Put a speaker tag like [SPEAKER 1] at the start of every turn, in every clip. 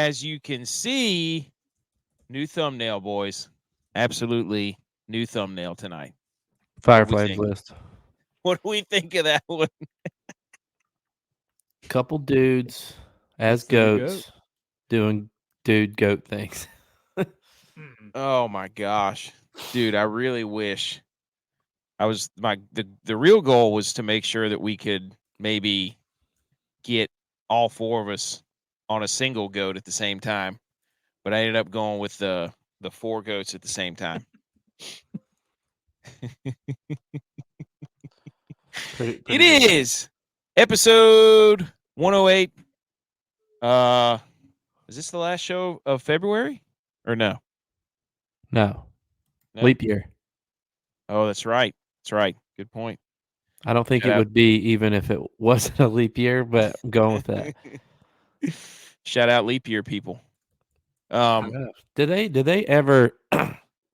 [SPEAKER 1] as you can see, new thumbnail, boys. Absolutely new thumbnail tonight.
[SPEAKER 2] Fire Flames list.
[SPEAKER 1] What do we think of that one?
[SPEAKER 2] Couple dudes as goats doing goat things.
[SPEAKER 1] Oh my gosh, dude! I really wish the real goal was to make sure that we could maybe get all four of us on a single goat at the same time, but I ended up going with the four goats at the same time.
[SPEAKER 2] Pretty
[SPEAKER 1] it is episode 108. Is this the last show of February or no?
[SPEAKER 2] No. Leap year.
[SPEAKER 1] Oh, that's right. That's right. Good point.
[SPEAKER 2] I don't think it would be even if it wasn't a leap year, but I'm going with that.
[SPEAKER 1] Shout out leap year people.
[SPEAKER 2] Did they ever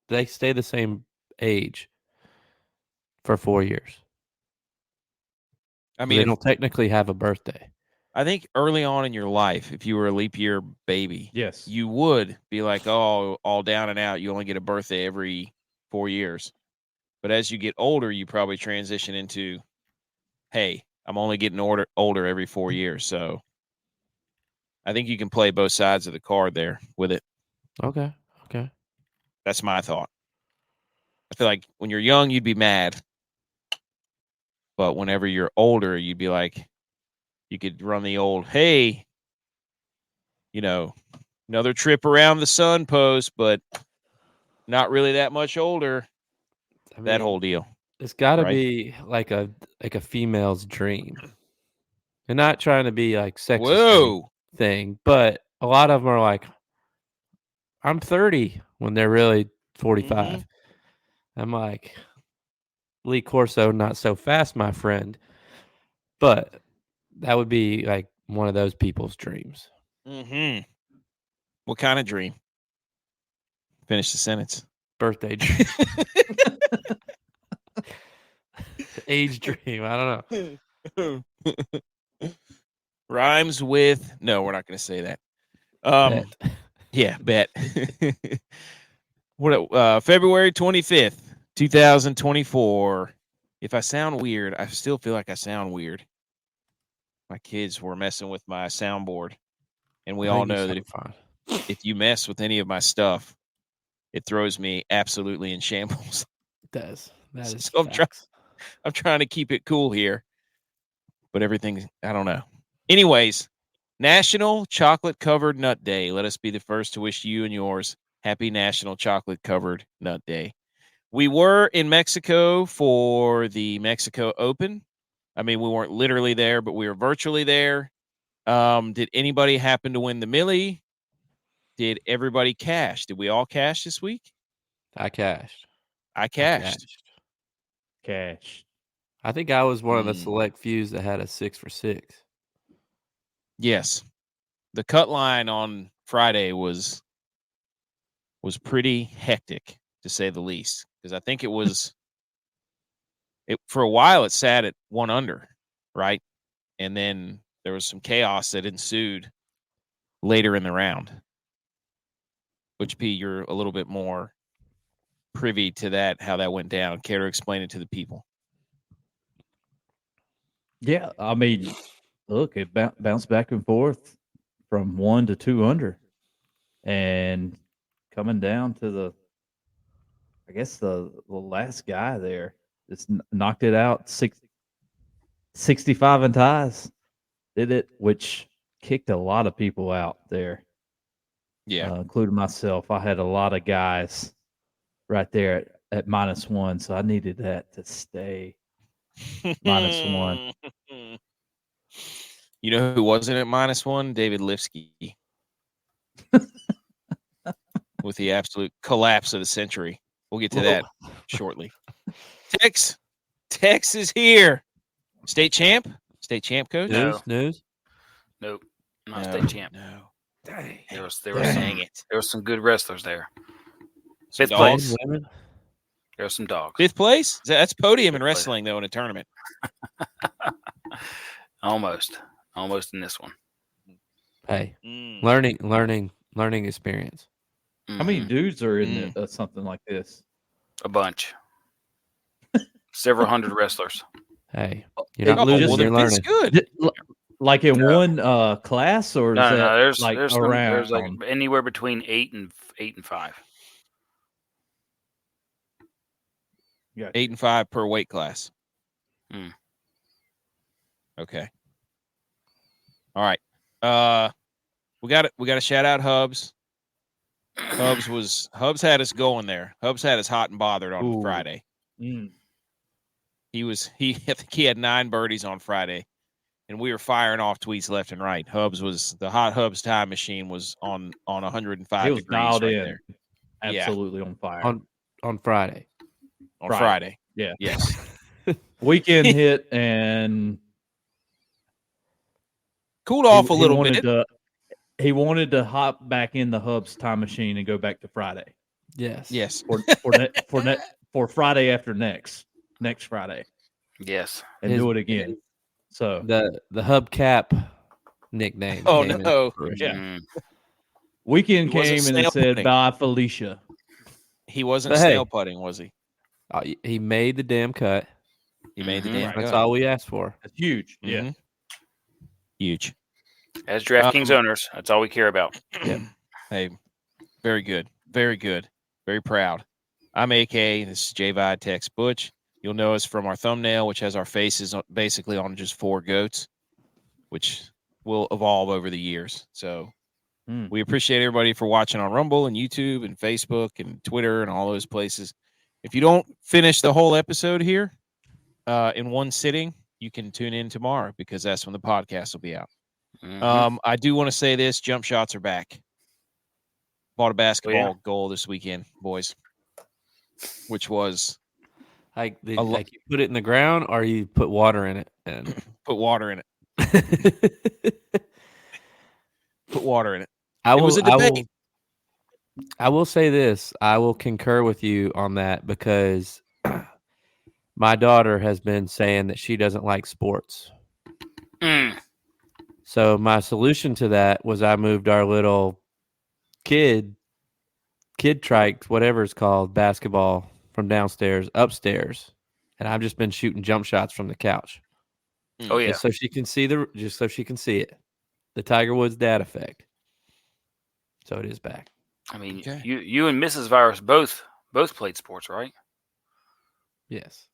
[SPEAKER 2] they stay the same age for 4 years? I mean, they don't technically have a birthday.
[SPEAKER 1] I think early on in your life, if you were a leap year baby,
[SPEAKER 3] yes,
[SPEAKER 1] you would be like, oh, all down and out. You only get a birthday every 4 years. But as you get older, you probably transition into, hey, I'm only getting older every 4 years. So I think you can play both sides of the card there with it.
[SPEAKER 2] Okay.
[SPEAKER 1] That's my thought. I feel like when you're young, you'd be mad. But whenever you're older, you'd be like, you could run the old, hey, another trip around the sun post, but not really that much older. I mean, that whole deal.
[SPEAKER 2] It's got to be like a female's dream. And not trying to be like sexist thing, but a lot of them are like, I'm 30 when they're really 45. Mm-hmm. I'm like, Lee Corso, not so fast, my friend. But that would be like one of those people's dreams.
[SPEAKER 1] Mm-hmm. What kind of dream? Finish the sentence.
[SPEAKER 2] Birthday dream. Age dream. I don't know.
[SPEAKER 1] Rhymes with no, we're not going to say that. Bet. Yeah, bet. What? February 25th, 2024. If I sound weird, I still feel like I sound weird. My kids were messing with my soundboard, and we all know that if you mess with any of my stuff, it throws me absolutely in shambles.
[SPEAKER 2] It does. That is
[SPEAKER 1] so I'm trying to keep it cool here, but everything, I don't know. Anyways, National Chocolate Covered Nut Day. Let us be the first to wish you and yours happy National Chocolate Covered Nut Day. We were in Mexico for the Mexico Open. I mean, we weren't literally there, but we were virtually there. Did anybody happen to win the Millie? Did everybody cash? Did we all cash this week?
[SPEAKER 2] I cashed.
[SPEAKER 3] Cash.
[SPEAKER 2] I think I was one of the select fews that had a 6 for 6.
[SPEAKER 1] Yes. The cut line on Friday was pretty hectic, to say the least, because I think for a while it sat at 1 under, right? And then there was some chaos that ensued later in the round. Which, P, you're a little bit more privy to that, how that went down. Care to explain it to the people?
[SPEAKER 3] Yeah, I mean, look, it bounced back and forth from 1 to 2 under, and coming down to the last guy there, just knocked it out 65 and ties. Did it, which kicked a lot of people out there.
[SPEAKER 1] Yeah,
[SPEAKER 3] including myself. I had a lot of guys right there at -1, so I needed that to stay -1.
[SPEAKER 1] You know who wasn't at -1? David Lipsky. With the absolute collapse of the century. We'll get to that shortly. Tex is here. State champ, coach?
[SPEAKER 2] News?
[SPEAKER 4] Nope. Not state champ.
[SPEAKER 1] No.
[SPEAKER 4] Dang. There was some good wrestlers there.
[SPEAKER 1] Fifth place.
[SPEAKER 4] There were some dogs.
[SPEAKER 1] Fifth place? That's podium in wrestling, though, in a tournament.
[SPEAKER 4] Almost in this one.
[SPEAKER 2] Hey,
[SPEAKER 1] Mm.
[SPEAKER 2] learning experience.
[SPEAKER 3] How many dudes are in
[SPEAKER 1] Mm.
[SPEAKER 3] something like this?
[SPEAKER 4] A bunch. Several hundred wrestlers.
[SPEAKER 2] Hey, you're not
[SPEAKER 3] Oh,
[SPEAKER 2] losing.
[SPEAKER 3] well,
[SPEAKER 2] You're
[SPEAKER 1] then it's
[SPEAKER 2] learning.
[SPEAKER 1] good.
[SPEAKER 3] Like in one class, or is
[SPEAKER 4] No,
[SPEAKER 3] that
[SPEAKER 4] there's
[SPEAKER 3] like
[SPEAKER 4] there's
[SPEAKER 3] around?
[SPEAKER 4] like anywhere between 8 and 5.
[SPEAKER 3] Gotcha.
[SPEAKER 1] 8 and 5 per weight class.
[SPEAKER 4] Mm.
[SPEAKER 1] Okay. All right. We got to shout out Hubs. Hubs had us going there. Hubs had us hot and bothered on Friday.
[SPEAKER 3] Mm.
[SPEAKER 1] I think he had 9 birdies on Friday, and we were firing off tweets left and right. The hot Hubs time machine was on 105
[SPEAKER 3] It was
[SPEAKER 1] degrees
[SPEAKER 3] dialed
[SPEAKER 1] right
[SPEAKER 3] in.
[SPEAKER 1] there.
[SPEAKER 3] Absolutely on fire.
[SPEAKER 2] On Friday.
[SPEAKER 1] On Friday.
[SPEAKER 3] Yeah.
[SPEAKER 1] Yes.
[SPEAKER 3] Weekend hit and
[SPEAKER 1] Cooled off a little
[SPEAKER 3] wanted
[SPEAKER 1] bit.
[SPEAKER 3] He wanted to hop back in the Hubs time machine and go back to Friday.
[SPEAKER 2] Yes.
[SPEAKER 3] For Friday after next Friday.
[SPEAKER 4] Yes.
[SPEAKER 3] And do it again. So
[SPEAKER 2] the hubcap nickname.
[SPEAKER 1] Oh,
[SPEAKER 2] came
[SPEAKER 1] no.
[SPEAKER 2] into fruition.
[SPEAKER 3] yeah.
[SPEAKER 4] Mm.
[SPEAKER 3] Weekend
[SPEAKER 1] He wasn't
[SPEAKER 3] came and it
[SPEAKER 1] snail
[SPEAKER 3] said,
[SPEAKER 1] putting.
[SPEAKER 3] bye, Felicia.
[SPEAKER 1] He wasn't
[SPEAKER 2] But hey.
[SPEAKER 1] snail putting, was he?
[SPEAKER 2] He made the damn cut.
[SPEAKER 1] He made the
[SPEAKER 4] Mhm.
[SPEAKER 1] damn
[SPEAKER 3] Right.
[SPEAKER 2] That's
[SPEAKER 1] cut.
[SPEAKER 2] all we asked for.
[SPEAKER 3] That's huge. Yeah.
[SPEAKER 1] Mhm. Huge.
[SPEAKER 4] As DraftKings owners, that's all we care about.
[SPEAKER 1] Yep. Hey, very good. Very good. Very proud. I'm AK. This is J.Vi Tex Butch. You'll know us from our thumbnail, which has our faces basically on just 4 goats, which will evolve over the years. So we appreciate everybody for watching on Rumble and YouTube and Facebook and Twitter and all those places. If you don't finish the whole episode here in one sitting, you can tune in tomorrow because that's when the podcast will be out.
[SPEAKER 4] Mhm.
[SPEAKER 1] I do want to say this: jump shots are back. Bought a basketball goal this weekend, boys, which was
[SPEAKER 2] Like you put it in the ground or you put water in it and
[SPEAKER 1] put water in it. Put water in it.
[SPEAKER 2] It
[SPEAKER 1] was a debate.
[SPEAKER 2] I will say this. I will concur with you on that because my daughter has been saying that she doesn't like sports.
[SPEAKER 4] Mm.
[SPEAKER 2] So my solution to that was I moved our little kid trike, whatever it's called, basketball from downstairs upstairs, and I've just been shooting jump shots from the couch.
[SPEAKER 4] Oh yeah.
[SPEAKER 2] Just so she can see it. The Tiger Woods dad effect. So it is back.
[SPEAKER 4] I mean,
[SPEAKER 1] Okay.
[SPEAKER 4] you and Mrs. Virus both played sports, right?
[SPEAKER 2] Yes.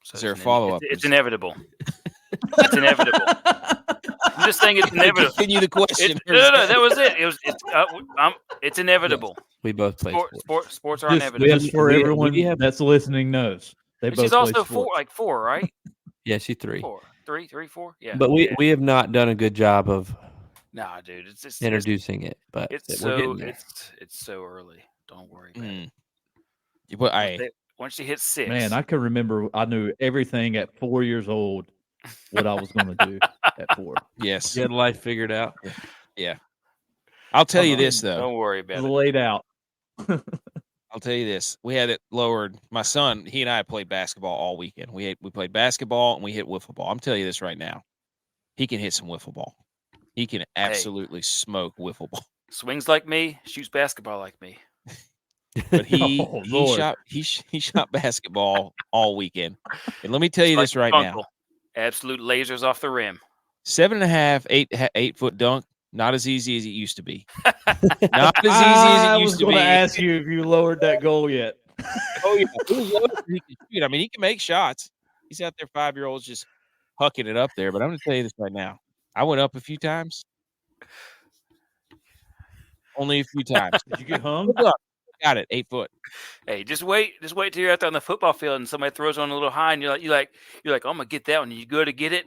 [SPEAKER 4] So
[SPEAKER 1] Is there a follow-up?
[SPEAKER 4] It's inevitable. It's inevitable. I'm just saying it's inevitable.
[SPEAKER 1] Continue the question.
[SPEAKER 4] No, that was it. It's inevitable.
[SPEAKER 2] Yes. We both play sports.
[SPEAKER 4] Sports are inevitable.
[SPEAKER 3] Just for everyone that's listening knows. They
[SPEAKER 4] And
[SPEAKER 3] both
[SPEAKER 4] she's also
[SPEAKER 3] play sports.
[SPEAKER 4] 4, right?
[SPEAKER 2] Yeah, she's 3.
[SPEAKER 4] 4. Yeah.
[SPEAKER 2] But we have not done a good job of
[SPEAKER 4] dude, it's
[SPEAKER 2] introducing it. But we're getting there.
[SPEAKER 4] It's so early. Don't worry about it.
[SPEAKER 1] But
[SPEAKER 4] Once you hit 6,
[SPEAKER 3] Man, I can remember I knew everything at 4 years old what I was going to do at 4.
[SPEAKER 1] Yes.
[SPEAKER 2] You had life figured out.
[SPEAKER 1] Yeah. I'll tell you this though.
[SPEAKER 4] Don't worry about it.
[SPEAKER 3] Laid out.
[SPEAKER 1] I'll tell you this. We had it lowered. My son, he and I played basketball all weekend. We played basketball and we hit wiffle ball. I'm telling you this right now. He can hit some wiffle ball. He can absolutely smoke wiffle ball.
[SPEAKER 4] Swings like me, shoots basketball like me.
[SPEAKER 1] But he shot basketball all weekend. And let me tell you this right now.
[SPEAKER 4] Absolute lasers off the rim.
[SPEAKER 1] 7.5, 8 foot dunk. Not as easy as it used to be. Not as easy as it used to be.
[SPEAKER 3] I was going to ask you if you lowered that goal yet.
[SPEAKER 1] Oh yeah, he can shoot. I mean, he can make shots. He's out there, 5-year-olds just hucking it up there. But I'm going to tell you this right now. I went up a few times. Only a few times.
[SPEAKER 3] Did you get hung?
[SPEAKER 1] Got it. 8 foot.
[SPEAKER 4] Hey, just wait till you're out there on the football field and somebody throws on a little high and you're like, oh, I'm gonna get that one. And you go to get it,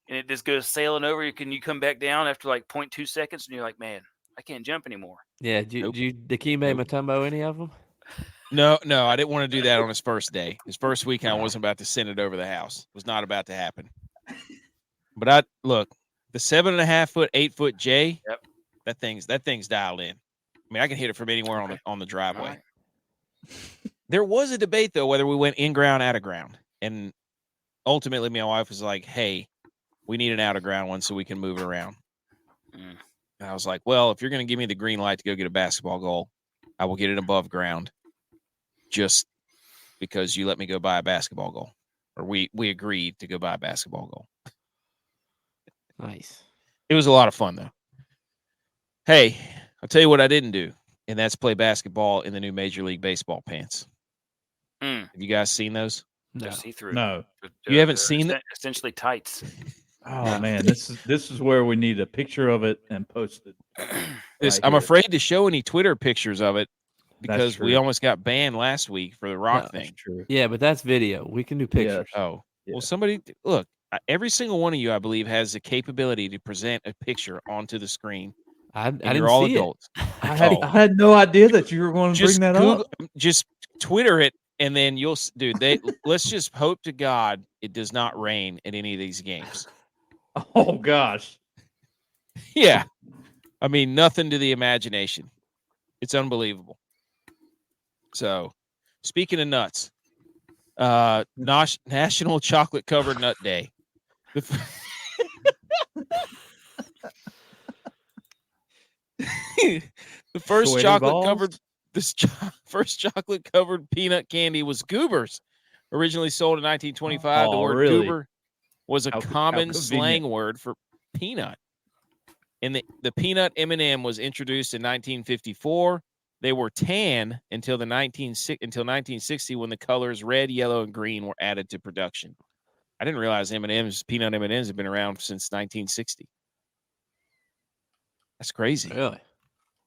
[SPEAKER 4] and it just goes sailing over. You come back down after like 0.2 seconds, and you're like, man, I can't jump anymore.
[SPEAKER 2] Yeah, did you Dikembe Mutombo any of them?
[SPEAKER 1] No, I didn't want to do that on his first day. His first week, I wasn't about to send it over the house. It was not about to happen. But the 7.5 foot, 8 foot J.
[SPEAKER 4] Yep.
[SPEAKER 1] That thing's dialed in. I mean, I can hit it from anywhere on the driveway.
[SPEAKER 4] Right.
[SPEAKER 1] There was a debate though whether we went in ground, out of ground, and ultimately, my wife was like, "Hey, We need an out of ground one so we can move it around.
[SPEAKER 4] Mm.
[SPEAKER 1] And I was like, well, if you're going to give me the green light to go get a basketball goal, I will get it above ground just because you let me go buy a basketball goal. Or we agreed to go buy a basketball goal.
[SPEAKER 2] Nice.
[SPEAKER 1] It was a lot of fun, though. Hey, I'll tell you what I didn't do, and that's play basketball in the new Major League Baseball pants.
[SPEAKER 4] Mm.
[SPEAKER 1] Have you guys seen those?
[SPEAKER 4] They're
[SPEAKER 2] No.
[SPEAKER 4] see-through.
[SPEAKER 3] No.
[SPEAKER 1] You haven't seen
[SPEAKER 4] them? Essentially tights.
[SPEAKER 3] Oh
[SPEAKER 2] No.
[SPEAKER 3] man, this is where we need a picture of it and post it.
[SPEAKER 1] This,
[SPEAKER 3] Right
[SPEAKER 1] I'm
[SPEAKER 3] here.
[SPEAKER 1] afraid to show any Twitter pictures of it
[SPEAKER 3] That's
[SPEAKER 1] because we
[SPEAKER 3] true.
[SPEAKER 1] almost got banned last week for the rock
[SPEAKER 2] No,
[SPEAKER 3] That's
[SPEAKER 1] thing.
[SPEAKER 3] true.
[SPEAKER 2] Yeah, but that's video. We can do pictures.
[SPEAKER 1] Oh,
[SPEAKER 3] Yeah.
[SPEAKER 1] well, somebody look. Every single one of you, I believe, has the capability to present a picture onto the screen.
[SPEAKER 2] I
[SPEAKER 1] And
[SPEAKER 2] didn't
[SPEAKER 1] you're all
[SPEAKER 2] see
[SPEAKER 1] adults.
[SPEAKER 3] I had
[SPEAKER 1] Oh.
[SPEAKER 3] I had no idea that you were going to
[SPEAKER 1] Just
[SPEAKER 3] bring that
[SPEAKER 1] Google,
[SPEAKER 3] up.
[SPEAKER 1] just Twitter it, and then you'll, dude. Let's just hope to God it does not rain at any of these games.
[SPEAKER 3] Oh gosh.
[SPEAKER 1] Yeah, I mean nothing to the imagination. It's unbelievable. So, speaking of nuts, National Chocolate Covered Nut Day. The first
[SPEAKER 3] Sweaty
[SPEAKER 1] chocolate
[SPEAKER 3] balls?
[SPEAKER 1] covered first chocolate covered peanut candy was Goobers, originally sold in 1925. The
[SPEAKER 3] Oh,
[SPEAKER 1] word
[SPEAKER 3] really?
[SPEAKER 1] goober was a
[SPEAKER 3] How
[SPEAKER 1] common
[SPEAKER 3] convenient.
[SPEAKER 1] slang word for peanut. And the peanut M&M was introduced in 1954. They were tan until 1960 when the colors red, yellow, and green were added to production. I didn't realize peanut M&Ms have been around since 1960. That's crazy.
[SPEAKER 2] Really?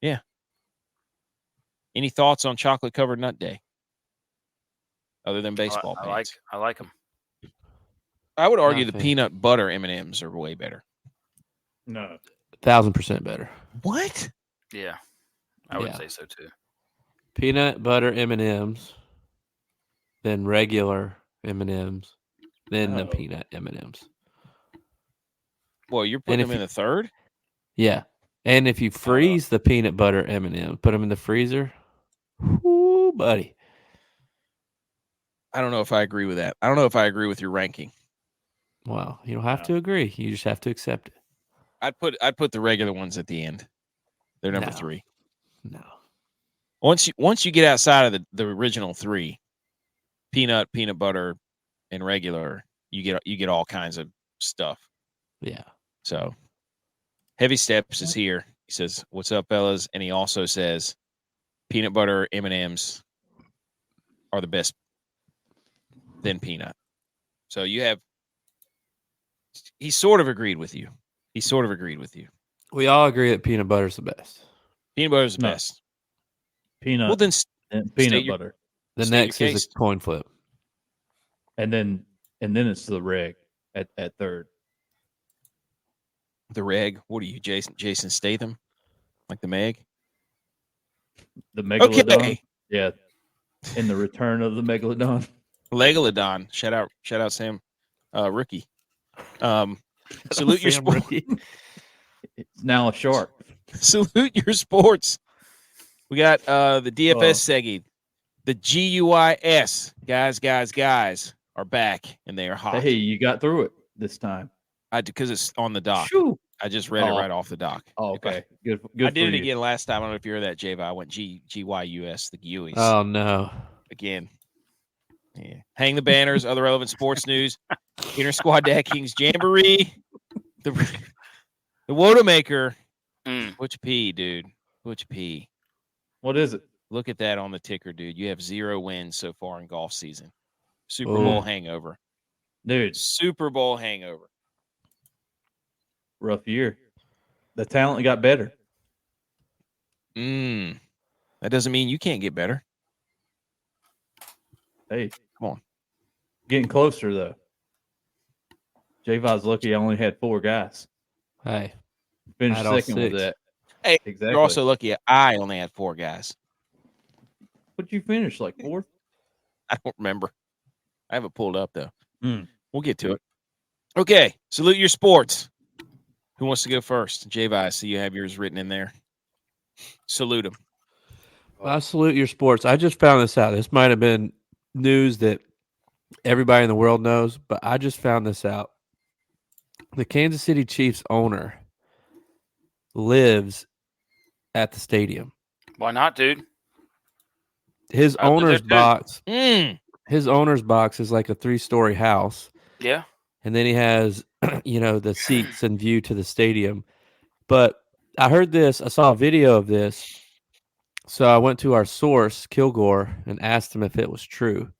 [SPEAKER 1] Yeah. Any thoughts on chocolate covered nut day? Other than baseball pants?
[SPEAKER 4] I like them.
[SPEAKER 1] I would argue
[SPEAKER 2] Not a
[SPEAKER 1] the
[SPEAKER 2] fan.
[SPEAKER 1] peanut butter M&Ms are way better.
[SPEAKER 3] No.
[SPEAKER 2] 1,000% better.
[SPEAKER 1] What?
[SPEAKER 4] Yeah, I would
[SPEAKER 2] Yeah.
[SPEAKER 4] say so too.
[SPEAKER 2] Peanut butter M&Ms, then regular M&Ms, then the
[SPEAKER 3] Oh.
[SPEAKER 2] peanut M&Ms.
[SPEAKER 1] Well, you're putting
[SPEAKER 2] if
[SPEAKER 1] them in
[SPEAKER 2] you-
[SPEAKER 1] the third?
[SPEAKER 2] Yeah. And if you freeze the peanut butter M&M, put them in the freezer. Whoo, buddy.
[SPEAKER 1] I don't know if I agree with that. I don't know if I agree with your ranking.
[SPEAKER 2] Well, you don't have
[SPEAKER 3] No.
[SPEAKER 2] to agree. You just have to accept it.
[SPEAKER 1] I'd put the regular ones at the end. They're number
[SPEAKER 2] No.
[SPEAKER 1] 3.
[SPEAKER 2] No.
[SPEAKER 1] Once you get outside of the original 3, peanut butter, and regular, you get all kinds of stuff.
[SPEAKER 2] Yeah.
[SPEAKER 1] So, Heavy Steps is here. He says, "What's up, fellas?" And he also says, "Peanut butter M&Ms are the best than peanut." So he sort of agreed with you.
[SPEAKER 2] We all agree that peanut butter is the best.
[SPEAKER 1] Peanut butter is the
[SPEAKER 3] No.
[SPEAKER 1] best.
[SPEAKER 3] Peanut
[SPEAKER 1] Well, then
[SPEAKER 3] and
[SPEAKER 1] state
[SPEAKER 3] peanut
[SPEAKER 1] your-
[SPEAKER 3] butter.
[SPEAKER 2] The
[SPEAKER 1] State your
[SPEAKER 2] next is
[SPEAKER 1] case.
[SPEAKER 2] a coin flip.
[SPEAKER 3] And then it's the reg at third.
[SPEAKER 1] the reg. What are you, Jason Statham? Like the Meg?
[SPEAKER 3] The megalodon.
[SPEAKER 1] Okay.
[SPEAKER 3] Yeah. In the return of the megalodon.
[SPEAKER 1] Legalodon. Shout out Sam Rookie. Salute your
[SPEAKER 2] Sam
[SPEAKER 1] sport.
[SPEAKER 2] Rookie.
[SPEAKER 3] It's now a shark.
[SPEAKER 1] Salute your sports. We got the DFS Seggy. The G.U.Y.S. Guys are back, and they are hot.
[SPEAKER 3] Hey, you got through it this time.
[SPEAKER 1] Because it's on the dock.
[SPEAKER 3] Shoo.
[SPEAKER 1] I just read it right off the dock.
[SPEAKER 3] Oh, okay. Good.
[SPEAKER 1] I did
[SPEAKER 3] for
[SPEAKER 1] it
[SPEAKER 3] you.
[SPEAKER 1] again last time. I don't know if you heard that, J-Vi. I went G.U.Y.S, the G.U.Y.S.
[SPEAKER 2] Oh, no.
[SPEAKER 1] Again. Yeah. Hang the banners, other relevant sports news. Inter Squad DraftKings Jamboree. The Wodamaker. Butch P, dude. Butch P.
[SPEAKER 3] What is it?
[SPEAKER 1] Look at that on the ticker, dude. You have 0 wins so far in golf season. Super
[SPEAKER 2] Oh.
[SPEAKER 1] Bowl hangover.
[SPEAKER 3] Dude,
[SPEAKER 1] Super Bowl hangover.
[SPEAKER 3] rough year. The talent got better.
[SPEAKER 1] That doesn't mean you can't get better.
[SPEAKER 3] Hey,
[SPEAKER 1] Come on.
[SPEAKER 3] Getting closer, though. J-Vi's lucky I only had 4 guys.
[SPEAKER 2] Hey.
[SPEAKER 3] Finished
[SPEAKER 2] Had all
[SPEAKER 3] second with
[SPEAKER 2] 6.
[SPEAKER 3] that.
[SPEAKER 1] Hey,
[SPEAKER 3] Exactly.
[SPEAKER 1] You're also lucky I only had 4 guys.
[SPEAKER 3] What'd you finish? Like 4th?
[SPEAKER 1] I don't remember. I have it pulled up, though.
[SPEAKER 3] Hmm.
[SPEAKER 1] We'll get to it. Okay. Salute your sports. Who wants to go first? J-Vi, I see you have yours written in there. Salute them.
[SPEAKER 2] I salute your sports. I just found this out. This might have been news that everybody in the world knows, but I just found this out. The Kansas City Chiefs owner lives at the stadium.
[SPEAKER 4] Why not, dude?
[SPEAKER 2] His
[SPEAKER 4] I'd live there
[SPEAKER 2] owner's
[SPEAKER 4] too.
[SPEAKER 2] box.
[SPEAKER 1] Mm.
[SPEAKER 2] His owner's box is like a 3-story house,
[SPEAKER 4] Yeah.
[SPEAKER 2] and then he has, the seats and view to the stadium. But I heard this. I saw a video of this. So I went to our source, Kilgore, and asked him if it was true.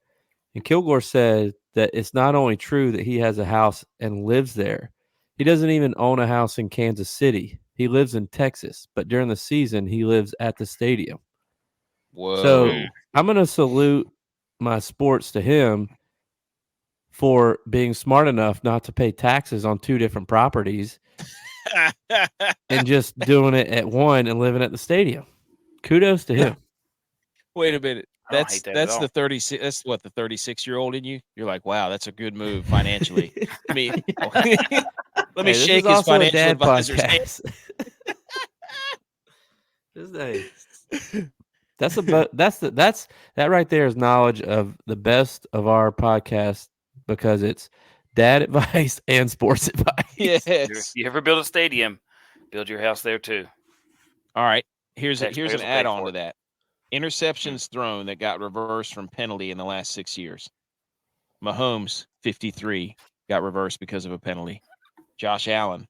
[SPEAKER 2] And Kilgore said that it's not only true that he has a house and lives there, he doesn't even own a house in Kansas City. He lives in Texas, but during the season, he lives at the stadium.
[SPEAKER 1] Whoa.
[SPEAKER 2] So I'm going to salute my sports to him for being smart enough not to pay taxes on 2 different properties and just doing it at one and living at the stadium. Kudos to him.
[SPEAKER 1] Wait a minute.
[SPEAKER 4] I don't hate that at
[SPEAKER 1] That's
[SPEAKER 4] all.
[SPEAKER 1] the 36. That's what the 36-year-old in you. You're like, wow, that's a good move financially. I mean, let me
[SPEAKER 2] Hey, this
[SPEAKER 1] shake
[SPEAKER 2] is
[SPEAKER 1] his
[SPEAKER 2] also a
[SPEAKER 1] financial
[SPEAKER 2] dad
[SPEAKER 1] advisor's hand.
[SPEAKER 2] podcast. That right there is knowledge of the best of our podcast because it's dad advice and sports advice.
[SPEAKER 1] Yes.
[SPEAKER 4] You ever build a stadium, build your house there too.
[SPEAKER 1] All right. Here's
[SPEAKER 4] Taxpayers
[SPEAKER 1] an
[SPEAKER 4] will pay
[SPEAKER 1] add-on
[SPEAKER 4] for
[SPEAKER 1] to
[SPEAKER 4] it.
[SPEAKER 1] that. Interceptions thrown that got reversed from penalty in the last 6 years. Mahomes, 53, got reversed because of a penalty. Josh Allen,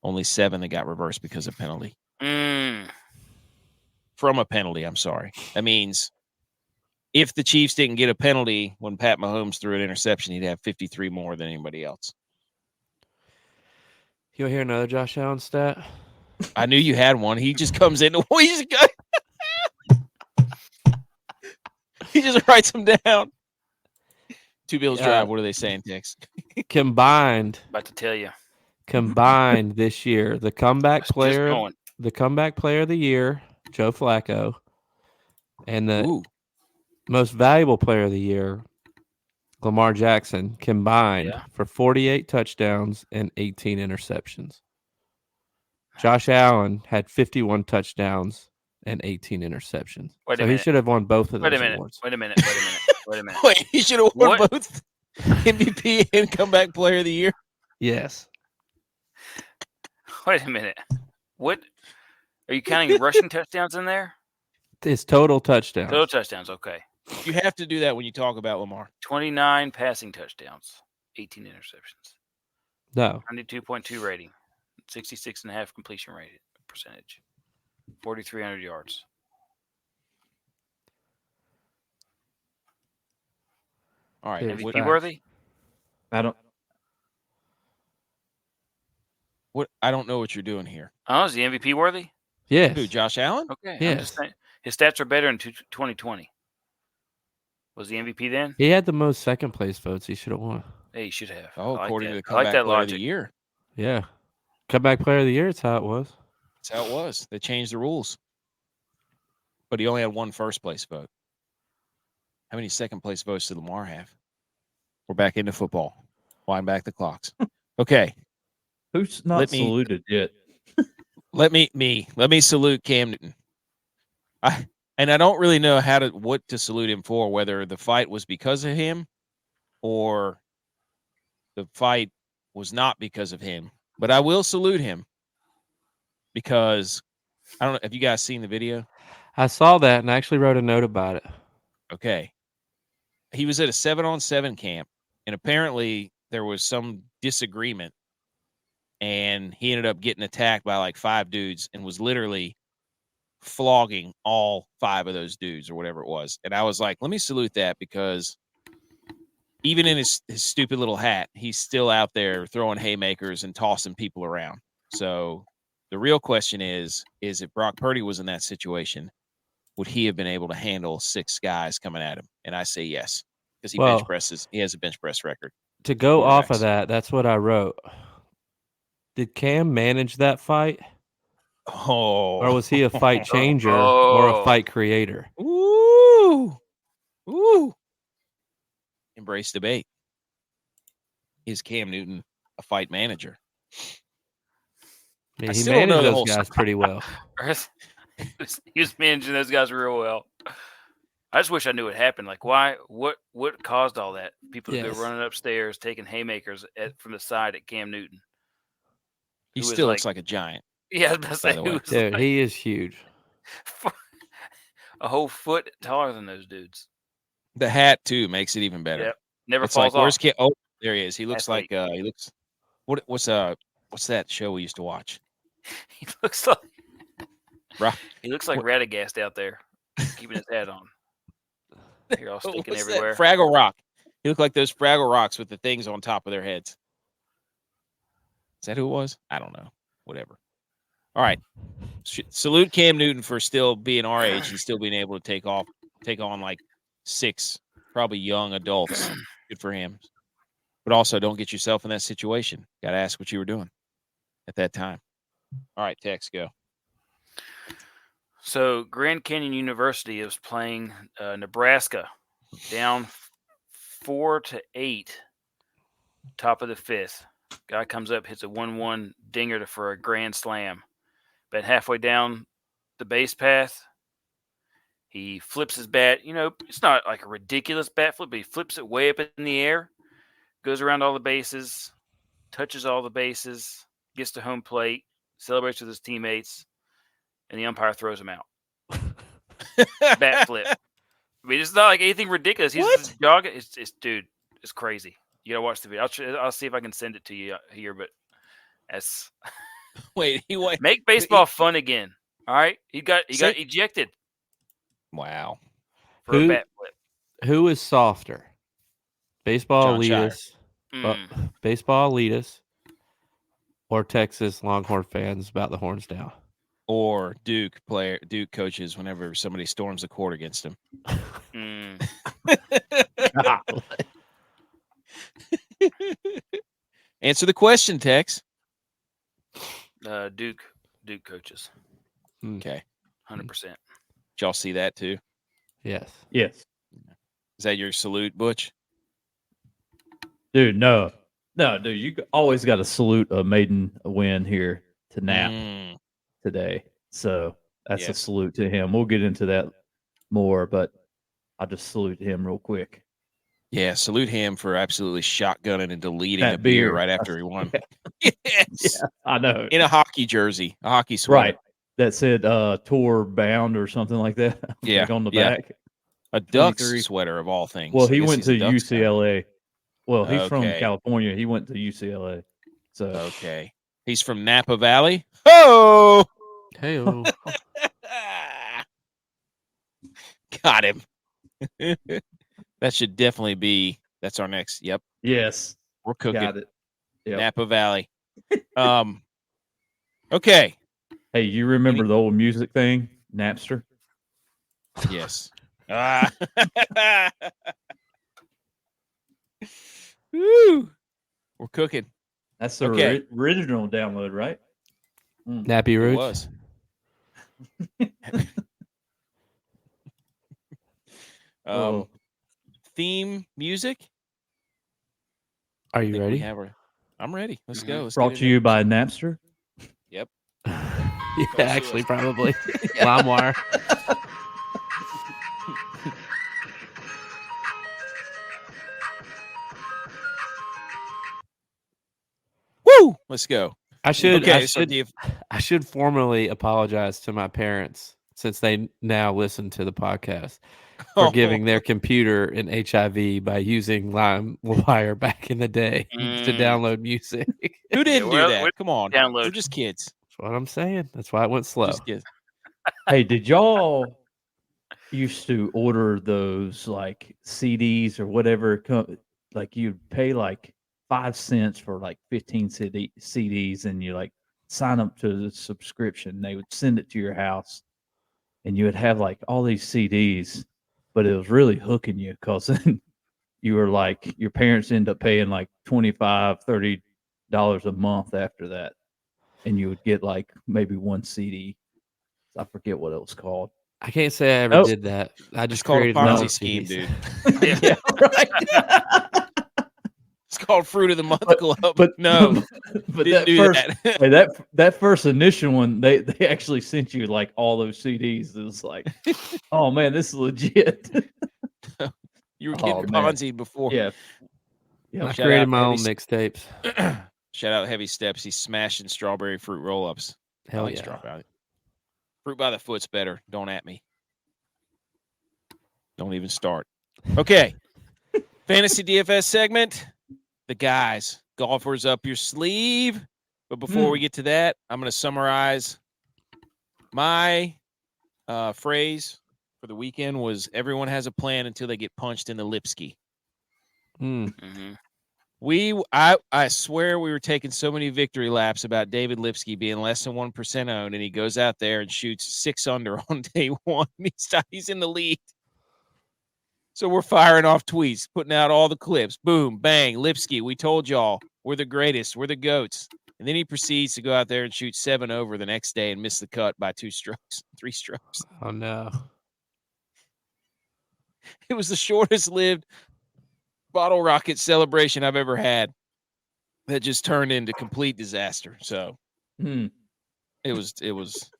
[SPEAKER 1] only 7 that got reversed because of penalty. From a penalty, I'm sorry. That means if the Chiefs didn't get a penalty when Pat Mahomes threw an interception, he'd have 53 more than anybody else.
[SPEAKER 2] You'll hear another Josh Allen stat.
[SPEAKER 1] I knew you had one. He just comes in. He just writes them down. Two Bills Drive. What are they saying, Tex?
[SPEAKER 2] Combined
[SPEAKER 4] About to tell you.
[SPEAKER 2] Combined this year, the comeback
[SPEAKER 4] Just
[SPEAKER 2] player
[SPEAKER 4] going.
[SPEAKER 2] of the year, Joe Flacco, and the
[SPEAKER 1] Ooh.
[SPEAKER 2] most valuable player of the year, Lamar Jackson, combined for 48 touchdowns and 18 interceptions. Josh Allen had 51 touchdowns and 18 interceptions.
[SPEAKER 4] Wait a
[SPEAKER 2] So he
[SPEAKER 4] minute.
[SPEAKER 2] should have won both of those
[SPEAKER 4] Wait a
[SPEAKER 2] awards.
[SPEAKER 4] minute.
[SPEAKER 1] Wait, he should have won
[SPEAKER 4] What?
[SPEAKER 1] both MVP and comeback player of the year.
[SPEAKER 2] Yes.
[SPEAKER 4] Wait a minute. What? Are you counting rushing touchdowns in there?
[SPEAKER 2] His total touchdowns.
[SPEAKER 4] Total touchdowns, okay.
[SPEAKER 1] You have to do that when you talk about Lamar.
[SPEAKER 4] 29 passing touchdowns, 18 interceptions.
[SPEAKER 2] No.
[SPEAKER 4] 92.2 rating, 66.5 completion rate percentage, 4,300 yards.
[SPEAKER 1] All right.
[SPEAKER 2] Dude,
[SPEAKER 4] MVP worthy?
[SPEAKER 3] I don't.
[SPEAKER 1] I don't know what you're doing here.
[SPEAKER 4] Oh, is he MVP worthy?
[SPEAKER 2] Yes.
[SPEAKER 1] Who, Josh Allen?
[SPEAKER 4] Okay.
[SPEAKER 2] Yes.
[SPEAKER 4] I'm just saying, his stats are better in 2020. Was he MVP then?
[SPEAKER 2] He had the most second place votes. He should have won.
[SPEAKER 4] Yeah, he should have.
[SPEAKER 1] Oh,
[SPEAKER 4] I like
[SPEAKER 1] according
[SPEAKER 4] that.
[SPEAKER 1] to the
[SPEAKER 4] I like
[SPEAKER 1] comeback
[SPEAKER 4] that
[SPEAKER 1] player of the
[SPEAKER 4] logic.
[SPEAKER 1] year.
[SPEAKER 2] Yeah. Comeback player of the year, that's how it was.
[SPEAKER 1] That's how it was. They changed the rules. But he only had one first place vote. How many second place votes did Lamar have? We're back into football. Wind back the clocks. Okay.
[SPEAKER 3] Who's not saluted yet?
[SPEAKER 1] Let me salute Cam Newton. I don't really know what to salute him for, whether the fight was because of him or the fight was not because of him. But I will salute him because I don't know. Have you guys seen the video?
[SPEAKER 2] I saw that and I actually wrote a note about it.
[SPEAKER 1] Okay. He was at a 7-on-7 camp, and apparently there was some disagreement, and he ended up getting attacked by like 5 dudes and was literally flogging all 5 of those dudes or whatever it was. And I was like, let me salute that, because even in his stupid little hat, he's still out there throwing haymakers and tossing people around. So the real question is if Brock Purdy was in that situation, would he have been able to handle 6 guys coming at him? And I say yes, because he has a bench press record.
[SPEAKER 2] To go off of that, that's what I wrote. Did Cam manage that fight?
[SPEAKER 1] Oh.
[SPEAKER 2] Or was he a fight changer or a fight creator?
[SPEAKER 1] Ooh. Embrace debate. Is Cam Newton a fight manager?
[SPEAKER 2] Yeah, he managed those guys pretty well.
[SPEAKER 4] He was managing those guys real well. I just wish I knew what happened. Like, why? What caused all that? People to go running upstairs, taking haymakers from the side at Cam Newton.
[SPEAKER 1] He
[SPEAKER 4] who was
[SPEAKER 1] still looks like a giant.
[SPEAKER 4] Yeah, I was about to
[SPEAKER 1] by
[SPEAKER 4] say,
[SPEAKER 1] the
[SPEAKER 4] who
[SPEAKER 1] way.
[SPEAKER 4] was
[SPEAKER 2] Dude,
[SPEAKER 4] like
[SPEAKER 2] he is huge.
[SPEAKER 4] a whole foot taller than those dudes.
[SPEAKER 1] The hat too makes it even better.
[SPEAKER 4] Yep. Never
[SPEAKER 1] It's
[SPEAKER 4] falls
[SPEAKER 1] like where's
[SPEAKER 4] off.
[SPEAKER 1] Kid? Oh, there he is. He looks
[SPEAKER 4] Athlete.
[SPEAKER 1] like he looks. What's that show we used to watch?
[SPEAKER 4] He looks like
[SPEAKER 1] Bro,
[SPEAKER 4] he looks like Radagast out there, keeping his hat on. Here, all sticking
[SPEAKER 1] what's
[SPEAKER 4] everywhere.
[SPEAKER 1] that? Fraggle Rock. He looked like those Fraggle Rocks with the things on top of their heads. Is that who it was? I don't know. Whatever. All right. Salute Cam Newton for still being our age and still being able to take on like 6 probably young adults. Good for him. But also don't get yourself in that situation. Got to ask what you were doing at that time. All right, Tex, go.
[SPEAKER 4] So Grand Canyon University is playing Nebraska, down 4-8, top of the 5th. Guy comes up, hits a 1-1 dinger for a grand slam. But halfway down the base path, he flips his bat. It's not like a ridiculous bat flip, but he flips it way up in the air, goes around all the bases, touches all the bases, gets to home plate, celebrates with his teammates, and the umpire throws him out. Bat flip. I mean, it's not like anything ridiculous. He's just jogging. It's crazy. You gotta watch the video. I'll see if I can send it to you here, but that's
[SPEAKER 1] Wait.
[SPEAKER 4] make baseball fun again. All right, he got ejected.
[SPEAKER 1] Wow.
[SPEAKER 4] For a bat flip.
[SPEAKER 2] Who is softer? Baseball
[SPEAKER 1] John Shire.
[SPEAKER 2] elitists, baseball elitists, or Texas Longhorn fans about the horns down?
[SPEAKER 1] Or Duke coaches whenever somebody storms the court against them. Answer the question, Tex.
[SPEAKER 4] Duke coaches.
[SPEAKER 1] Okay.
[SPEAKER 4] 100%.
[SPEAKER 1] Did y'all see that too?
[SPEAKER 2] Yes.
[SPEAKER 3] Yes.
[SPEAKER 1] Is that your salute, Butch?
[SPEAKER 3] Dude, no, dude, you always got to salute a maiden win here to Nap today. So that's a salute to him. We'll get into that more, but I'll just salute him real quick.
[SPEAKER 1] Yeah, salute him for absolutely shotgunning and deleting
[SPEAKER 3] That
[SPEAKER 1] a beer
[SPEAKER 3] beer.
[SPEAKER 1] right after he won.
[SPEAKER 3] Yeah.
[SPEAKER 1] Yes.
[SPEAKER 3] Yeah, I know.
[SPEAKER 1] In a hockey jersey, a hockey sweater.
[SPEAKER 3] Right. That said tour bound or something like that.
[SPEAKER 1] Yeah.
[SPEAKER 3] Like on the
[SPEAKER 1] Yeah.
[SPEAKER 3] back.
[SPEAKER 1] A Ducks
[SPEAKER 3] 23.
[SPEAKER 1] sweater of all things.
[SPEAKER 3] Well,
[SPEAKER 1] I
[SPEAKER 3] he
[SPEAKER 1] guess
[SPEAKER 3] went
[SPEAKER 1] he's a
[SPEAKER 3] to
[SPEAKER 1] Ducks guy.
[SPEAKER 3] UCLA. Well, he's from
[SPEAKER 1] Okay.
[SPEAKER 3] California. He went to UCLA. So
[SPEAKER 1] Okay. He's from Napa Valley. Oh!
[SPEAKER 2] Hey,
[SPEAKER 1] Got him. That should definitely be. That's our next. Yep.
[SPEAKER 3] yes.
[SPEAKER 1] We're cooking.
[SPEAKER 3] Got it. Yep.
[SPEAKER 1] Napa Valley. Okay.
[SPEAKER 3] Hey, you remember the old music thing? Napster?
[SPEAKER 1] Yes. Woo. We're cooking.
[SPEAKER 3] That's the
[SPEAKER 1] Okay.
[SPEAKER 3] original download, right?
[SPEAKER 2] Nappy
[SPEAKER 1] It
[SPEAKER 2] Roots.
[SPEAKER 1] was. Theme music.
[SPEAKER 2] Are
[SPEAKER 1] I
[SPEAKER 2] you
[SPEAKER 1] think we
[SPEAKER 2] ready?
[SPEAKER 1] have I'm ready. Let's go. Let's
[SPEAKER 3] Brought
[SPEAKER 1] get
[SPEAKER 3] to
[SPEAKER 1] it
[SPEAKER 3] you by Napster.
[SPEAKER 1] Yep.
[SPEAKER 2] Yeah, actually, probably. LimeWire.
[SPEAKER 1] Woo! Let's go.
[SPEAKER 2] I should formally apologize to my parents since they now listen to the podcast for giving their computer an HIV by using LimeWire back in the day to download music.
[SPEAKER 1] Who didn't do that? Come on.
[SPEAKER 4] download.
[SPEAKER 1] We're just kids.
[SPEAKER 2] That's what I'm saying. That's why it went slow.
[SPEAKER 1] Just kids.
[SPEAKER 3] Hey, did y'all used to order those like CDs or whatever? Like you'd pay like 5 cents for like 15 CDs, and you like sign up to the subscription. They would send it to your house, and you would have like all these CDs, but it was really hooking you because you were like your parents end up paying like $25-$30 a month after that, and you would get like maybe one CD. I forget what it was called.
[SPEAKER 2] I can't say I ever did that. I just
[SPEAKER 1] called a
[SPEAKER 2] created my own
[SPEAKER 1] Ponzi scheme,
[SPEAKER 2] CDs.
[SPEAKER 1] dude.
[SPEAKER 3] Yeah, right.
[SPEAKER 1] It's called Fruit of the Month Club.
[SPEAKER 3] But
[SPEAKER 1] no,
[SPEAKER 3] but
[SPEAKER 1] didn't
[SPEAKER 3] that
[SPEAKER 1] do
[SPEAKER 3] first
[SPEAKER 1] that.
[SPEAKER 3] hey, that first initial one, they actually sent you like all those CDs. It was like, oh man, this is legit.
[SPEAKER 1] You were getting
[SPEAKER 3] man.
[SPEAKER 1] Ponzi before.
[SPEAKER 3] Yeah.
[SPEAKER 2] I
[SPEAKER 1] Shout
[SPEAKER 2] created
[SPEAKER 1] out
[SPEAKER 2] my own
[SPEAKER 1] Heavy-
[SPEAKER 2] mixtapes.
[SPEAKER 1] Shout out Heavy Steps. He's smashing strawberry fruit roll-ups.
[SPEAKER 2] Hell
[SPEAKER 1] I like
[SPEAKER 2] yeah.
[SPEAKER 1] strawberry. Fruit by the foot's better. Don't at me. Don't even start. Okay. Fantasy DFS segment. The guys. Golfers up your sleeve. But before we get to that, I'm going to summarize my phrase for the weekend was everyone has a plan until they get punched in the Lipski.
[SPEAKER 4] Mm-hmm.
[SPEAKER 1] I swear we were taking so many victory laps about David Lipsky being less than 1% owned, and he goes out there and shoots 6 under on day one. He's in the lead. So we're firing off tweets, putting out all the clips. Boom, bang, Lipsky, we told y'all we're the greatest, we're the GOATs. And then he proceeds to go out there and shoot 7 over the next day and miss the cut by 3 strokes.
[SPEAKER 2] Oh, no.
[SPEAKER 1] It was the shortest lived bottle rocket celebration I've ever had that just turned into complete disaster. So it was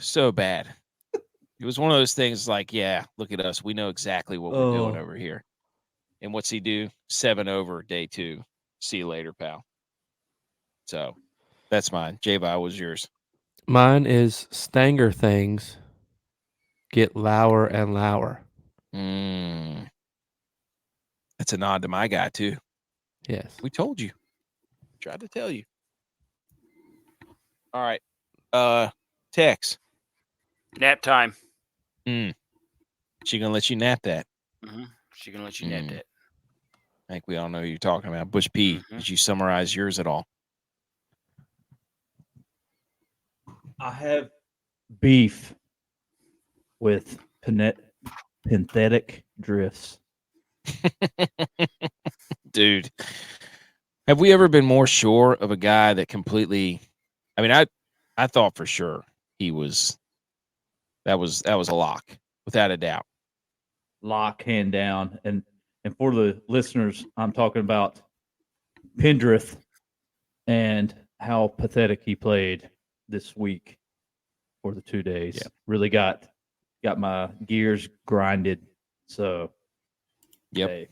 [SPEAKER 1] so bad. It was one of those things like, yeah, look at us. We know exactly what we're doing over here. And what's he do? 7 over day 2. See you later, pal. So that's mine. J-Vi, was yours?
[SPEAKER 2] Mine is Stanger things get lower and lower.
[SPEAKER 1] That's a nod to my guy, too.
[SPEAKER 2] Yes.
[SPEAKER 1] We told you. Tried to tell you. All right. Tex.
[SPEAKER 4] Nap time.
[SPEAKER 1] She gonna let you nap that.
[SPEAKER 4] Mm-hmm. She gonna let you nap that.
[SPEAKER 1] I think we all know who you're talking about. Bush P, did you summarize yours at all?
[SPEAKER 3] I have beef with synthetic drifts.
[SPEAKER 1] Dude, have we ever been more sure of a guy that completely? I mean, I thought for sure he was. That was a lock, without a doubt.
[SPEAKER 3] Lock, hand down, and for the listeners, I'm talking about Pendrith and how pathetic he played this week for the 2 days.
[SPEAKER 1] Yep.
[SPEAKER 3] Really got my gears grinded. So,
[SPEAKER 1] yep.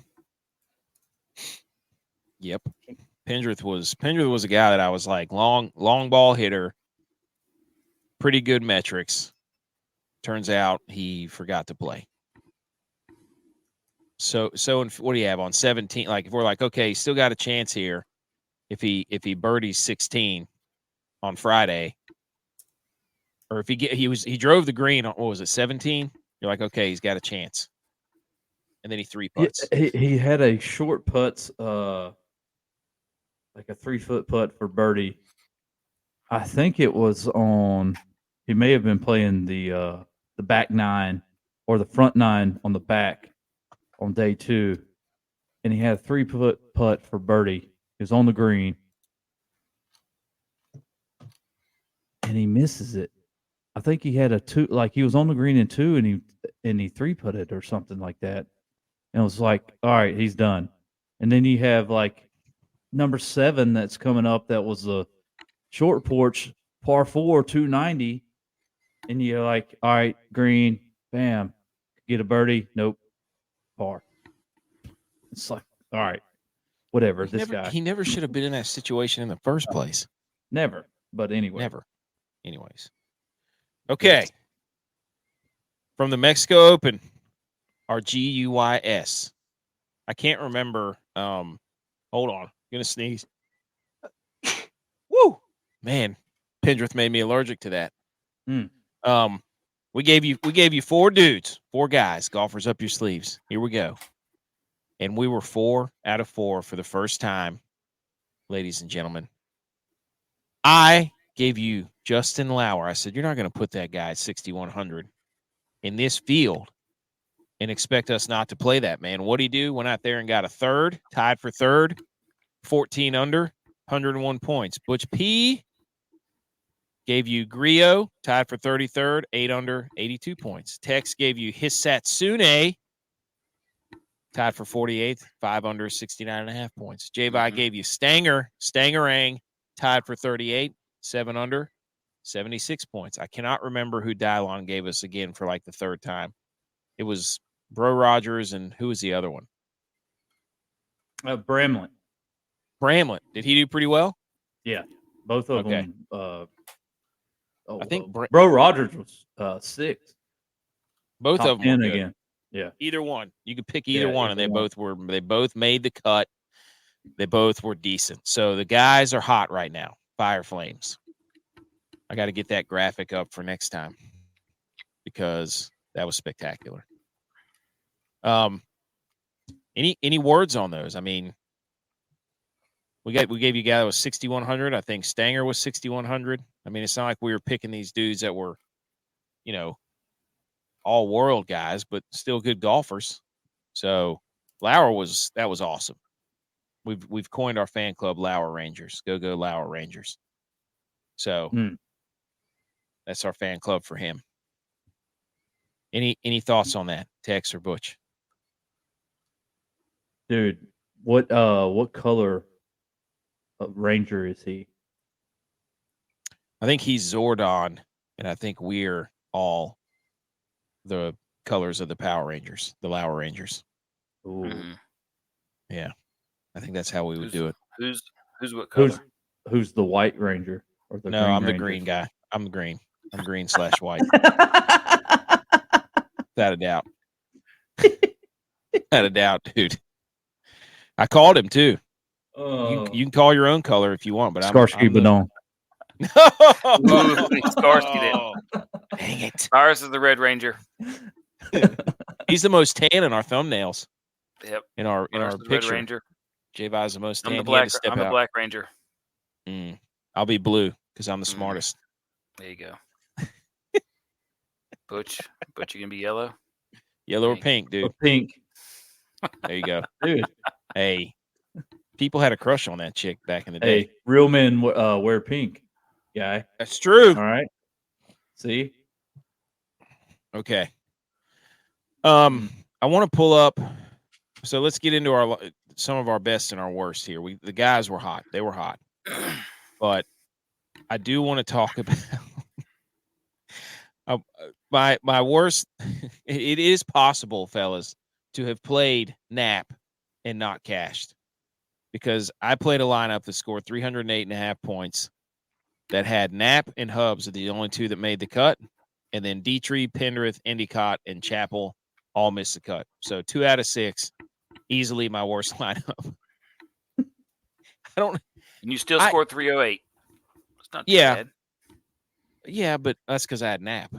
[SPEAKER 1] Pendrith was a guy that I was like long ball hitter, pretty good metrics. Turns out he forgot to play. So what do you have on 17? Like if we're like, okay, he's still got a chance here. If he birdies 16 on Friday, or if he drove the green on, what was it, 17? You're like, okay, he's got a chance. And then he 3 putts.
[SPEAKER 3] He had a short putts, like a 3-foot putt for birdie. I think it was on. He may have been playing the back 9 or the front 9 on the back on day 2, and he had a 3-foot putt for birdie. He was on the green, and he misses it. I think he had a 2, like he was on the green in 2, and he 3-putted or something like that. And it was like, all right, he's done. And then you have like number 7 that's coming up. That was a short porch par 4, 290. And you're like, all right, green, bam, get a birdie. Nope, par. It's like, all right, whatever.
[SPEAKER 1] He never should have been in that situation in the first place.
[SPEAKER 3] Never. But anyway.
[SPEAKER 1] Never. Anyways. Okay. From the Mexico Open, our G.U.Y.S. I can't remember. Hold on. I'm going to sneeze. Woo! Man, Pendrith made me allergic to that. We gave you 4 dudes, 4 guys, golfers up your sleeves. Here we go. And we were 4 out of 4 for the first time, ladies and gentlemen. I gave you Justin Lauer. I said, you're not going to put that guy at 6,100 in this field and expect us not to play that, man. What'd he do? Went out there and got a 3rd, tied for 3rd, 14 under, 101 points. Butch P gave you Griot, tied for 33rd, 8 under, 82 points. Tex gave you Hisatsune, tied for 48th, 5 under, 69.5 points. J-Vi gave you Stangerang, tied for 38, 7 under, 76 points. I cannot remember who Dylon gave us again for like the 3rd time. It was Bro Rogers, and who was the other one?
[SPEAKER 3] Bramlett.
[SPEAKER 1] Bramlett, did he do pretty well?
[SPEAKER 3] Yeah, both of
[SPEAKER 1] Okay.
[SPEAKER 3] them.
[SPEAKER 1] I think
[SPEAKER 3] Bro Rogers was 6.
[SPEAKER 1] both
[SPEAKER 3] Top
[SPEAKER 1] of them were
[SPEAKER 3] 10
[SPEAKER 1] good.
[SPEAKER 3] again. Yeah,
[SPEAKER 1] Either one. You could pick either
[SPEAKER 3] Yeah,
[SPEAKER 1] one, and
[SPEAKER 3] either
[SPEAKER 1] they both made the cut. They both were decent. So the guys are hot right now. Fire Flames. I got to get that graphic up for next time because that was spectacular. Any words on those? I mean, we gave you a guy that was 6,100. I think Stanger was 6,100. I mean, it's not like we were picking these dudes that were, all world guys, but still good golfers. So Lauer was awesome. We've coined our fan club Lauer Rangers. Go Lauer Rangers. So that's our fan club for him. Any thoughts on that, Tex or Butch?
[SPEAKER 3] dude. What color Ranger is he?
[SPEAKER 1] I think he's Zordon, and I think we're all the colors of the Power Rangers, the Lauer Rangers.
[SPEAKER 3] Ooh.
[SPEAKER 4] Mm-hmm.
[SPEAKER 1] Yeah, I think that's how we would do it.
[SPEAKER 4] Who's what color?
[SPEAKER 3] Who's the White Ranger or the
[SPEAKER 1] No,
[SPEAKER 3] Green
[SPEAKER 1] I'm the
[SPEAKER 3] Ranger?
[SPEAKER 1] green guy. I'm the green. I'm green/white. Without a doubt. Without a doubt, dude. I called him too. You can call your own color if you want, but
[SPEAKER 3] Starsky
[SPEAKER 1] I'm the...
[SPEAKER 3] Badon.
[SPEAKER 4] Ooh, Starsky did.
[SPEAKER 1] Dang it.
[SPEAKER 4] Ours is the Red Ranger.
[SPEAKER 1] He's the most tan in our thumbnails.
[SPEAKER 4] Yep.
[SPEAKER 1] In our
[SPEAKER 4] Red
[SPEAKER 1] picture.
[SPEAKER 4] Ranger.
[SPEAKER 1] J-Vi is the most tan.
[SPEAKER 4] I'm the
[SPEAKER 1] Black
[SPEAKER 4] Black Ranger.
[SPEAKER 1] I'll be blue because I'm the smartest.
[SPEAKER 4] There you go. Butch, you can be yellow.
[SPEAKER 1] Yellow or pink, dude.
[SPEAKER 3] Or pink.
[SPEAKER 1] There you go.
[SPEAKER 3] Dude.
[SPEAKER 1] Hey, people had a crush on that chick back in the day.
[SPEAKER 3] Hey, real men wear pink, guy.
[SPEAKER 1] That's true.
[SPEAKER 3] All right. See?
[SPEAKER 1] Okay. I want to pull up. So let's get into some of our best and our worst here. The guys were hot. They were hot. But I do want to talk about my worst. It is possible, fellas, to have played Knapp and not cashed, because I played a lineup that scored 308.5 points that had Knapp and Hubbs are the only two that made the cut, and then Dietrich, Penrith, Endicott, and Chappell all missed the cut. So 2 out of 6, easily my worst lineup.
[SPEAKER 4] And you still scored 308. It's not too bad.
[SPEAKER 1] Yeah, but that's because I had Knapp.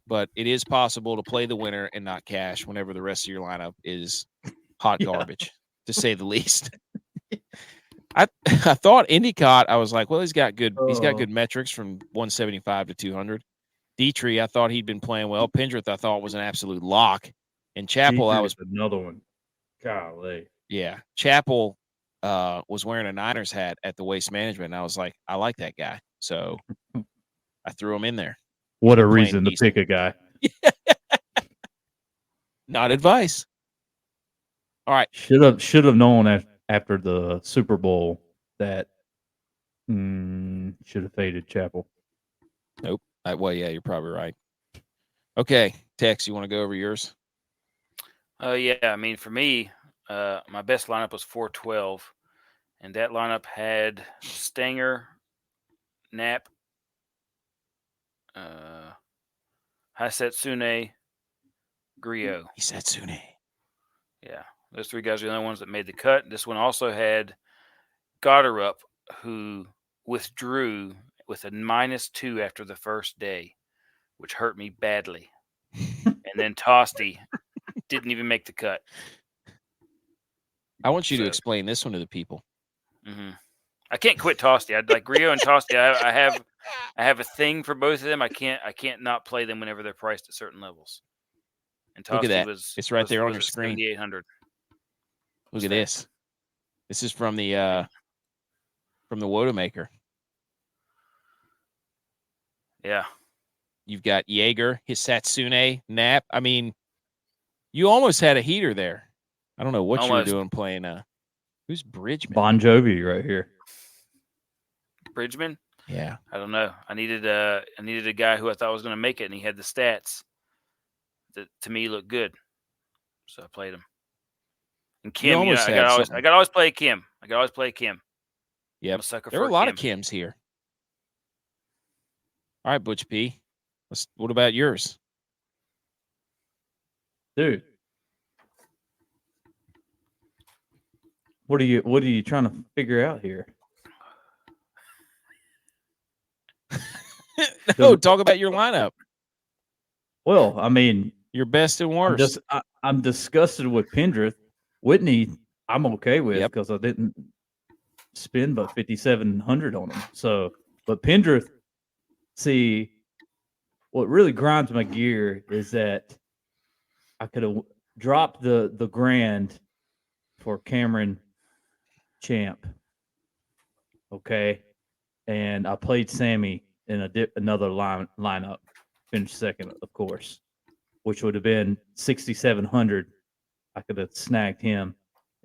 [SPEAKER 1] But it is possible to play the winner and not cash whenever the rest of your lineup is hot garbage, to say the least. I thought Endicott, I was like, well, he's got good metrics from 175 to 200. Dietrich, I thought he'd been playing well. Pendrith, I thought was an absolute lock. And Chappell, I was
[SPEAKER 3] another one. Golly.
[SPEAKER 1] Yeah. Chappell was wearing a Niners hat at the Waste Management, and I was like, I like that guy. So I threw him in there.
[SPEAKER 3] What a reason to pick a guy.
[SPEAKER 1] Not advice. All right.
[SPEAKER 3] Should have known after the Super Bowl that should have faded Chappell.
[SPEAKER 1] Nope. Well, yeah, you're probably right. Okay, Tex, you want to go over yours?
[SPEAKER 4] Yeah. I mean, for me, my best lineup was 412, and that lineup had Stanger, Knapp, Hisetsune, Griot.
[SPEAKER 1] Hisetsune.
[SPEAKER 4] Yeah. Those 3 guys are the only ones that made the cut. This one also had Gotterup, who withdrew with a -2 after the first day, which hurt me badly. And then Tosti didn't even make the cut.
[SPEAKER 1] I want you to explain this one to the people.
[SPEAKER 4] Mm-hmm. I can't quit Tosti. I'd like Griot and Tosti. I have a thing for both of them. I can't not play them whenever they're priced at certain levels. And Tosti
[SPEAKER 1] Look at that.
[SPEAKER 4] was
[SPEAKER 1] it's right there on your screen.
[SPEAKER 4] 7,800.
[SPEAKER 1] Look at this. This is from the Wodamaker.
[SPEAKER 4] Yeah.
[SPEAKER 1] You've got Jaeger, Hisatsune, Knapp. I mean, you almost had a heater there. I don't know what you were doing playing. Who's Bridgman?
[SPEAKER 3] Bon Jovi right here.
[SPEAKER 4] Bridgman?
[SPEAKER 1] Yeah.
[SPEAKER 4] I don't know. I needed a guy who I thought was going to make it, and he had the stats that to me looked good. So I played him. And Kim, I got to always play Kim.
[SPEAKER 1] Yep.
[SPEAKER 4] I'm a sucker
[SPEAKER 1] There
[SPEAKER 4] for
[SPEAKER 1] are a lot of
[SPEAKER 4] Kim.
[SPEAKER 1] Kims here. All right, Butch P. What about yours?
[SPEAKER 3] Dude. What are you trying to figure out here?
[SPEAKER 1] No, talk about your lineup.
[SPEAKER 3] Well, I mean,
[SPEAKER 1] Your best and worst.
[SPEAKER 3] I'm disgusted with Pendrith. Whitney, I'm okay with because I didn't spend but 5,700 on him. So, but Pendrith, see, what really grinds my gear is that I could have dropped the grand for Cameron Champ. Okay, and I played Sammy in another lineup, finished second, of course, which would have been 6,700. I could have snagged him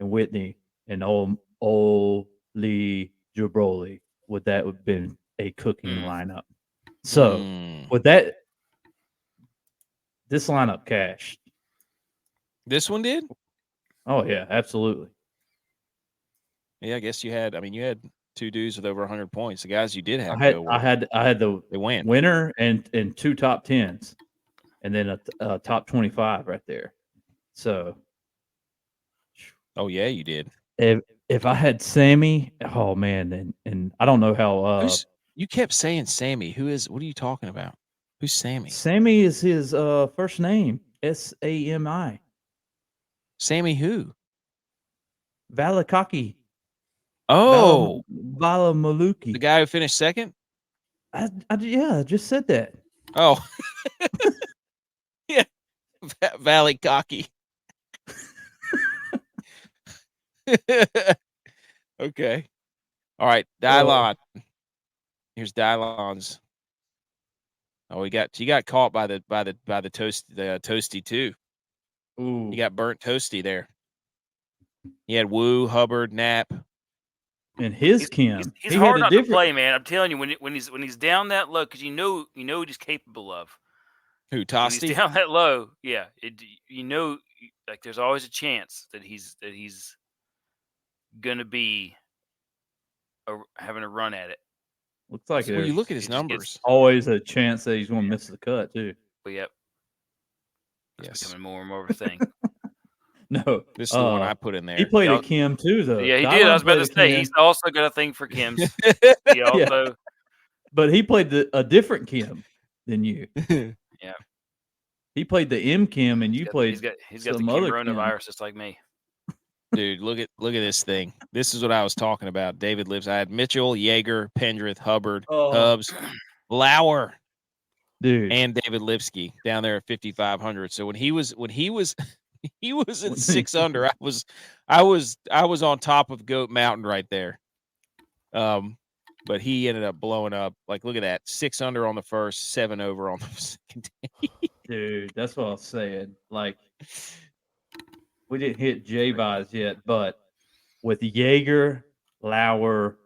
[SPEAKER 3] and Whitney and old Lee Jabroli. Would that have been a cooking lineup? So with that, this lineup cashed.
[SPEAKER 1] This one did?
[SPEAKER 3] Oh yeah, absolutely.
[SPEAKER 1] Yeah, I guess you had. I mean, you had two dudes with over 100 points. The guys you did have,
[SPEAKER 3] I had the winner and two top tens, and then a top 25 right there. So,
[SPEAKER 1] oh yeah, you did.
[SPEAKER 3] If I had Sammy, oh man, and I don't know how.
[SPEAKER 1] You kept saying Sammy. Who is? What are you talking about? Who's Sammy?
[SPEAKER 3] Sammy is his first name. Sami.
[SPEAKER 1] Sammy who?
[SPEAKER 3] Valikaki.
[SPEAKER 1] Oh,
[SPEAKER 3] Valamaluki.
[SPEAKER 1] The guy who finished second?
[SPEAKER 3] I just said that.
[SPEAKER 1] Oh. Yeah. Valikaki. Okay. All right, Dylon. Here's Dylon's. Oh, you got caught by the toasty too.
[SPEAKER 3] Ooh.
[SPEAKER 1] You got burnt toasty there. He had Woo, Hubbard, Knapp.
[SPEAKER 3] And his Kim.
[SPEAKER 4] He's hard not to play, man. I'm telling you, when he's down that low, because you know what he's capable of.
[SPEAKER 1] Who, Toasty?
[SPEAKER 4] When he's down that low, yeah. Like there's always a chance that he's gonna be having a run at it.
[SPEAKER 3] Looks like
[SPEAKER 1] when you look at his numbers,
[SPEAKER 3] always a chance that he's going to miss the cut too.
[SPEAKER 4] But yep,
[SPEAKER 1] it's
[SPEAKER 4] becoming more and more of a thing.
[SPEAKER 3] No,
[SPEAKER 1] this is the one I put in there.
[SPEAKER 3] He played a Kim too, though.
[SPEAKER 4] Yeah, he did. I was about to say he's also got a thing for Kims. He also,
[SPEAKER 3] but he played a different Kim than you.
[SPEAKER 4] Yeah,
[SPEAKER 3] he played the M Kim, and you played.
[SPEAKER 4] He's got the coronavirus just like me.
[SPEAKER 1] Dude, look at this thing. This is what I was talking about. David lives. I had Mitchell, Yeager, Pendrith, Hubbard, Hubbs, Lauer,
[SPEAKER 3] dude,
[SPEAKER 1] and David Lipsky down there at 5,500. So when he was at 6 under, I was on top of Goat Mountain right there. But he ended up blowing up. Like, look at that, 6 under on the first, 7 over on the second day.
[SPEAKER 3] Dude, that's what I was saying. Like, we didn't hit G.U.Y.S yet, but with Yeager, Lauer,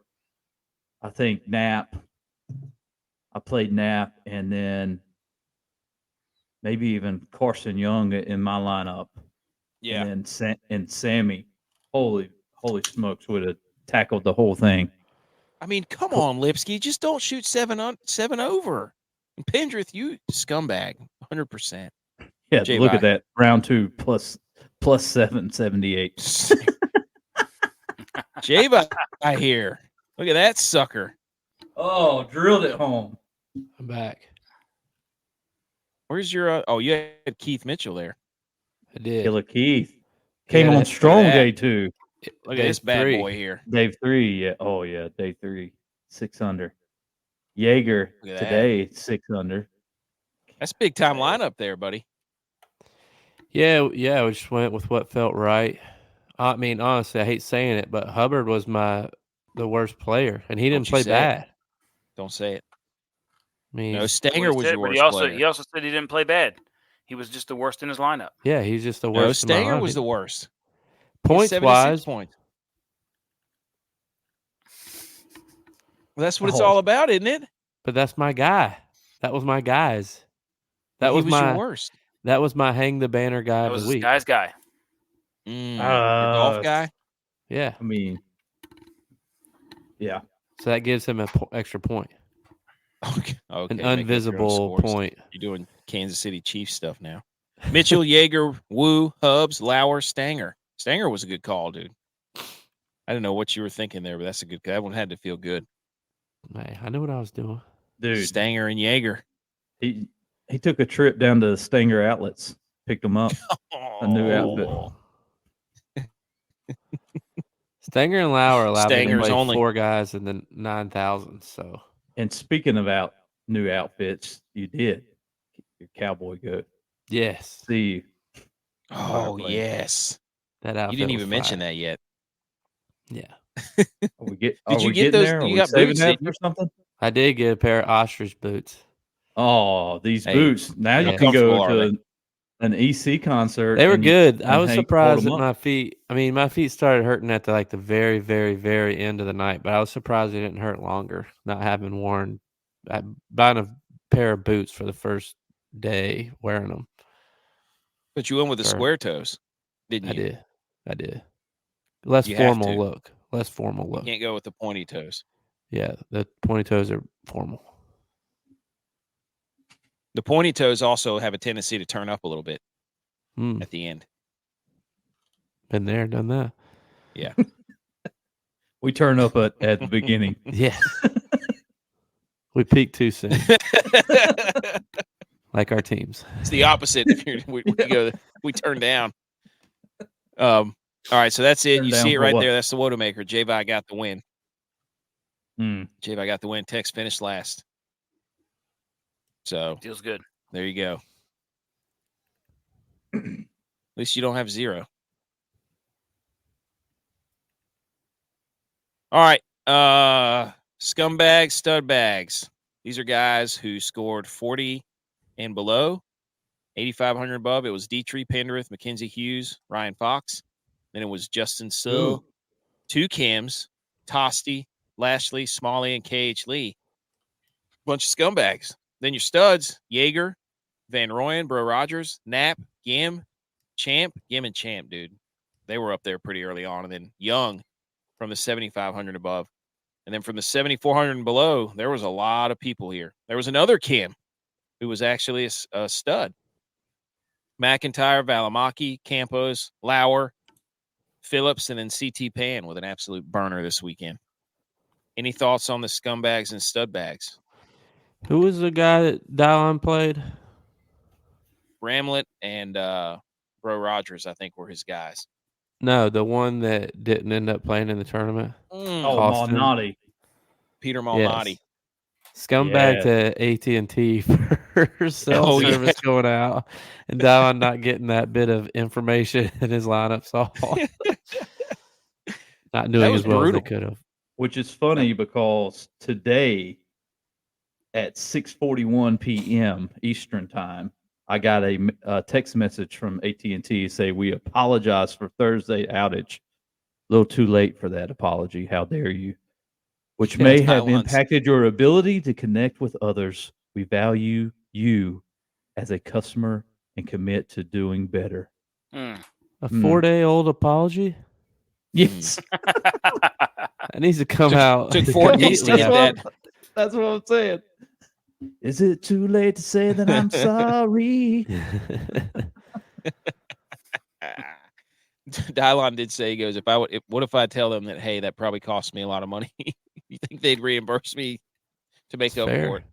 [SPEAKER 3] I think Knapp. I played Knapp, and then maybe even Carson Young in my lineup.
[SPEAKER 1] Yeah,
[SPEAKER 3] and then Sammy. Holy smokes, would have tackled the whole thing.
[SPEAKER 1] I mean, come on, Lipsky, just don't shoot 7 over. And Pendrith, you scumbag, 100%.
[SPEAKER 3] Yeah, look at that round 2 plus 778.
[SPEAKER 1] J-Bye here. Look at that sucker.
[SPEAKER 3] Oh, drilled it home.
[SPEAKER 2] I'm back.
[SPEAKER 1] Where's your? You had Keith Mitchell there.
[SPEAKER 2] I did.
[SPEAKER 3] Killer Keith came on strong day 2.
[SPEAKER 1] Look at this bad boy here.
[SPEAKER 3] Day 3, yeah. Oh yeah, day 3, 6 under. Yeager today 6 under.
[SPEAKER 1] That's big time lineup there, buddy.
[SPEAKER 2] Yeah. We just went with what felt right. I mean, honestly, I hate saying it, but Hubbard was the worst player, and he didn't play bad.
[SPEAKER 1] Don't say it.
[SPEAKER 2] I mean,
[SPEAKER 1] no, Stanger was your worst player.
[SPEAKER 4] He also said he didn't play bad. He was just the worst in his lineup.
[SPEAKER 2] Yeah, he's just the worst.
[SPEAKER 1] No, Stanger was the worst.
[SPEAKER 2] Points wise,
[SPEAKER 1] points. Well, that's what it's all about, isn't it?
[SPEAKER 2] But that's my guy. That was my guys. That was
[SPEAKER 1] your worst.
[SPEAKER 2] That was my hang the banner guy of the week.
[SPEAKER 4] Guy's guy.
[SPEAKER 1] Your golf guy.
[SPEAKER 2] Yeah.
[SPEAKER 3] I mean, Yeah.
[SPEAKER 2] So that gives him an extra point.
[SPEAKER 1] Okay.
[SPEAKER 2] An
[SPEAKER 1] make up your own
[SPEAKER 2] invisible
[SPEAKER 1] scores.
[SPEAKER 2] point.
[SPEAKER 1] You're doing Kansas City Chiefs stuff now. Mitchell, Yeager, Wu, Hubbs, Lauer, Stanger. Stanger was a good call, dude. I don't know what you were thinking there, but that's a good. That one had to feel good.
[SPEAKER 2] Hey, I knew what I was doing.
[SPEAKER 3] Dude.
[SPEAKER 1] Stanger and Yeager.
[SPEAKER 3] He took a trip down to Stanger Outlets, picked them up. A new outfit.
[SPEAKER 2] Stanger and Lauer allowed me to
[SPEAKER 1] Stanger's
[SPEAKER 2] play
[SPEAKER 1] only.
[SPEAKER 2] 4 guys in the 9,000. So,
[SPEAKER 3] And speaking of new outfits, you did your cowboy goat.
[SPEAKER 2] yes.
[SPEAKER 3] See you.
[SPEAKER 1] Oh, yes.
[SPEAKER 2] That outfit
[SPEAKER 1] You didn't
[SPEAKER 2] was
[SPEAKER 1] even mention
[SPEAKER 2] fire.
[SPEAKER 1] that yet.
[SPEAKER 2] Yeah.
[SPEAKER 1] Did you get
[SPEAKER 3] getting
[SPEAKER 1] those?
[SPEAKER 3] there? Are
[SPEAKER 1] You
[SPEAKER 3] we
[SPEAKER 1] got
[SPEAKER 3] saving
[SPEAKER 1] boots,
[SPEAKER 3] that
[SPEAKER 1] didn't
[SPEAKER 3] for
[SPEAKER 1] you?
[SPEAKER 3] something?
[SPEAKER 2] I did get a pair of ostrich boots.
[SPEAKER 3] Oh, these
[SPEAKER 1] Hey,
[SPEAKER 3] boots. Now
[SPEAKER 2] yeah.
[SPEAKER 3] you can
[SPEAKER 1] How
[SPEAKER 3] go
[SPEAKER 1] comfortable are
[SPEAKER 3] to an EC concert.
[SPEAKER 2] They were
[SPEAKER 3] and
[SPEAKER 2] good. I
[SPEAKER 3] and
[SPEAKER 2] was
[SPEAKER 3] hold
[SPEAKER 2] surprised
[SPEAKER 3] them
[SPEAKER 2] that
[SPEAKER 3] up.
[SPEAKER 2] my feet. I mean, my feet started hurting at the very, very, very end of the night. But I was surprised they didn't hurt longer. Not having buying a pair of boots for the first day wearing them.
[SPEAKER 1] But you went with the
[SPEAKER 2] Sure.
[SPEAKER 1] square toes, didn't you?
[SPEAKER 2] I did. Less
[SPEAKER 1] You have
[SPEAKER 2] formal
[SPEAKER 1] to.
[SPEAKER 2] look. Less formal
[SPEAKER 1] You
[SPEAKER 2] look.
[SPEAKER 1] can't go with the pointy toes.
[SPEAKER 2] Yeah, the pointy toes are formal.
[SPEAKER 1] The pointy toes also have a tendency to turn up a little bit
[SPEAKER 2] Mm,
[SPEAKER 1] at the end.
[SPEAKER 2] been there, done that.
[SPEAKER 1] Yeah.
[SPEAKER 3] We turn up at the beginning.
[SPEAKER 2] Yes. We peak too soon, like our teams.
[SPEAKER 1] It's the opposite. If we turn down. All right, so that's it.
[SPEAKER 3] Turn
[SPEAKER 1] You
[SPEAKER 3] down
[SPEAKER 1] see it
[SPEAKER 3] for
[SPEAKER 1] right
[SPEAKER 3] what?
[SPEAKER 1] there. That's the Wodamaker. J-Vi got the win.
[SPEAKER 3] Hmm.
[SPEAKER 1] J-Vi got the win. Tex finished last. So
[SPEAKER 4] Feels good.
[SPEAKER 1] there you go. At least you don't have 0. All right. Scumbags, stud bags. These are guys who scored 40 and below, 8,500 above. It was Dietrich, Penderith, Mackenzie Hughes, Ryan Fox. Then it was Justin Sill, 2 Kims, Tosti, Lashley, Smalley, and KH Lee. Bunch of scumbags. Then your studs, Yeager, Van Royen, Bro Rogers, Knapp, Gim, Champ, Gim and Champ, dude. They were up there pretty early on. And then Young from the 7,500 above. And then from the 7,400 and below, there was a lot of people here. There was another Kim who was actually a stud. McIntyre, Valimaki, Campos, Lauer, Phillips, and then CT Pan with an absolute burner this weekend. Any thoughts on the scumbags and stud bags?
[SPEAKER 2] Who was the guy that Dylon played?
[SPEAKER 1] Ramlet and Bro Rogers, I think, were his guys.
[SPEAKER 2] No, the one that didn't end up playing in the tournament. Austin.
[SPEAKER 3] Malnati.
[SPEAKER 1] Peter Malnati.
[SPEAKER 2] Yes. Scumbag to AT&T for cell service going out, and Dylon not getting that bit of information in his lineup. So not doing as well as they could have.
[SPEAKER 3] Which is funny because today at 6:41 p.m. Eastern time, I got a text message from AT&T say we apologize for Thursday outage. A little too late for that apology. How dare you? Which may have impacted your ability to connect with others. We value you as a customer and commit to doing better.
[SPEAKER 2] A 4-day-old apology?
[SPEAKER 3] Yes.
[SPEAKER 2] That needs to come out.
[SPEAKER 1] Took 4 days to get that.
[SPEAKER 3] That's what I'm saying. Is it too late to say that I'm sorry?
[SPEAKER 1] Dylon did say, he goes, what if I tell them that, hey, that probably cost me a lot of money? You think they'd reimburse me to make up for it?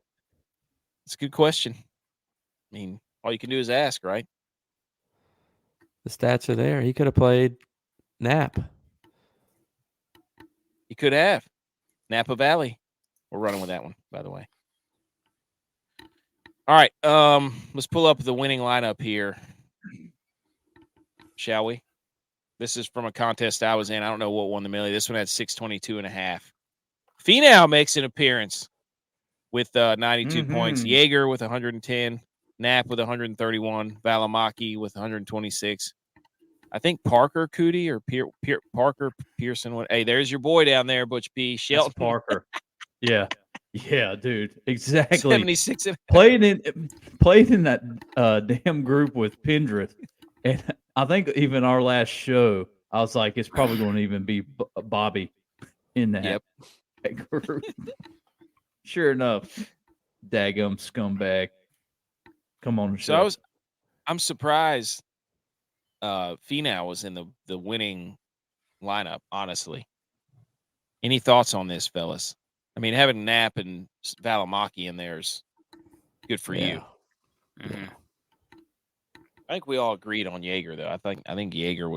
[SPEAKER 1] It's a good question. I mean, all you can do is ask, right?
[SPEAKER 2] The stats are there. He could have played Knapp.
[SPEAKER 1] He could have. Napa Valley. We're running with that one, by the way. All right. Let's pull up the winning lineup here. Shall we? This is from a contest I was in. I don't know what won the millie. This one had 622.5. Finau makes an appearance with 92 points. Yeager with 110. Knapp with 131. Valimaki with 126. I think Parker Cootie or Parker Pearson. Hey, there's your boy down there, Butch P. Shelton.
[SPEAKER 3] That's Parker. Yeah, dude. Exactly.
[SPEAKER 1] 76.
[SPEAKER 3] Played in that damn group with Pendrith, and I think even our last show, I was like, it's probably going to even be Bobby in that.
[SPEAKER 1] Yep.
[SPEAKER 3] that group. Sure enough, daggum scumbag. Come on the show.
[SPEAKER 1] So I'm surprised Finau was in the winning lineup, honestly. Any thoughts on this, fellas? I mean, having Knapp and Valimaki in there is good for you.
[SPEAKER 4] Mm-hmm.
[SPEAKER 1] I think we all agreed on Jaeger, though. I think Jaeger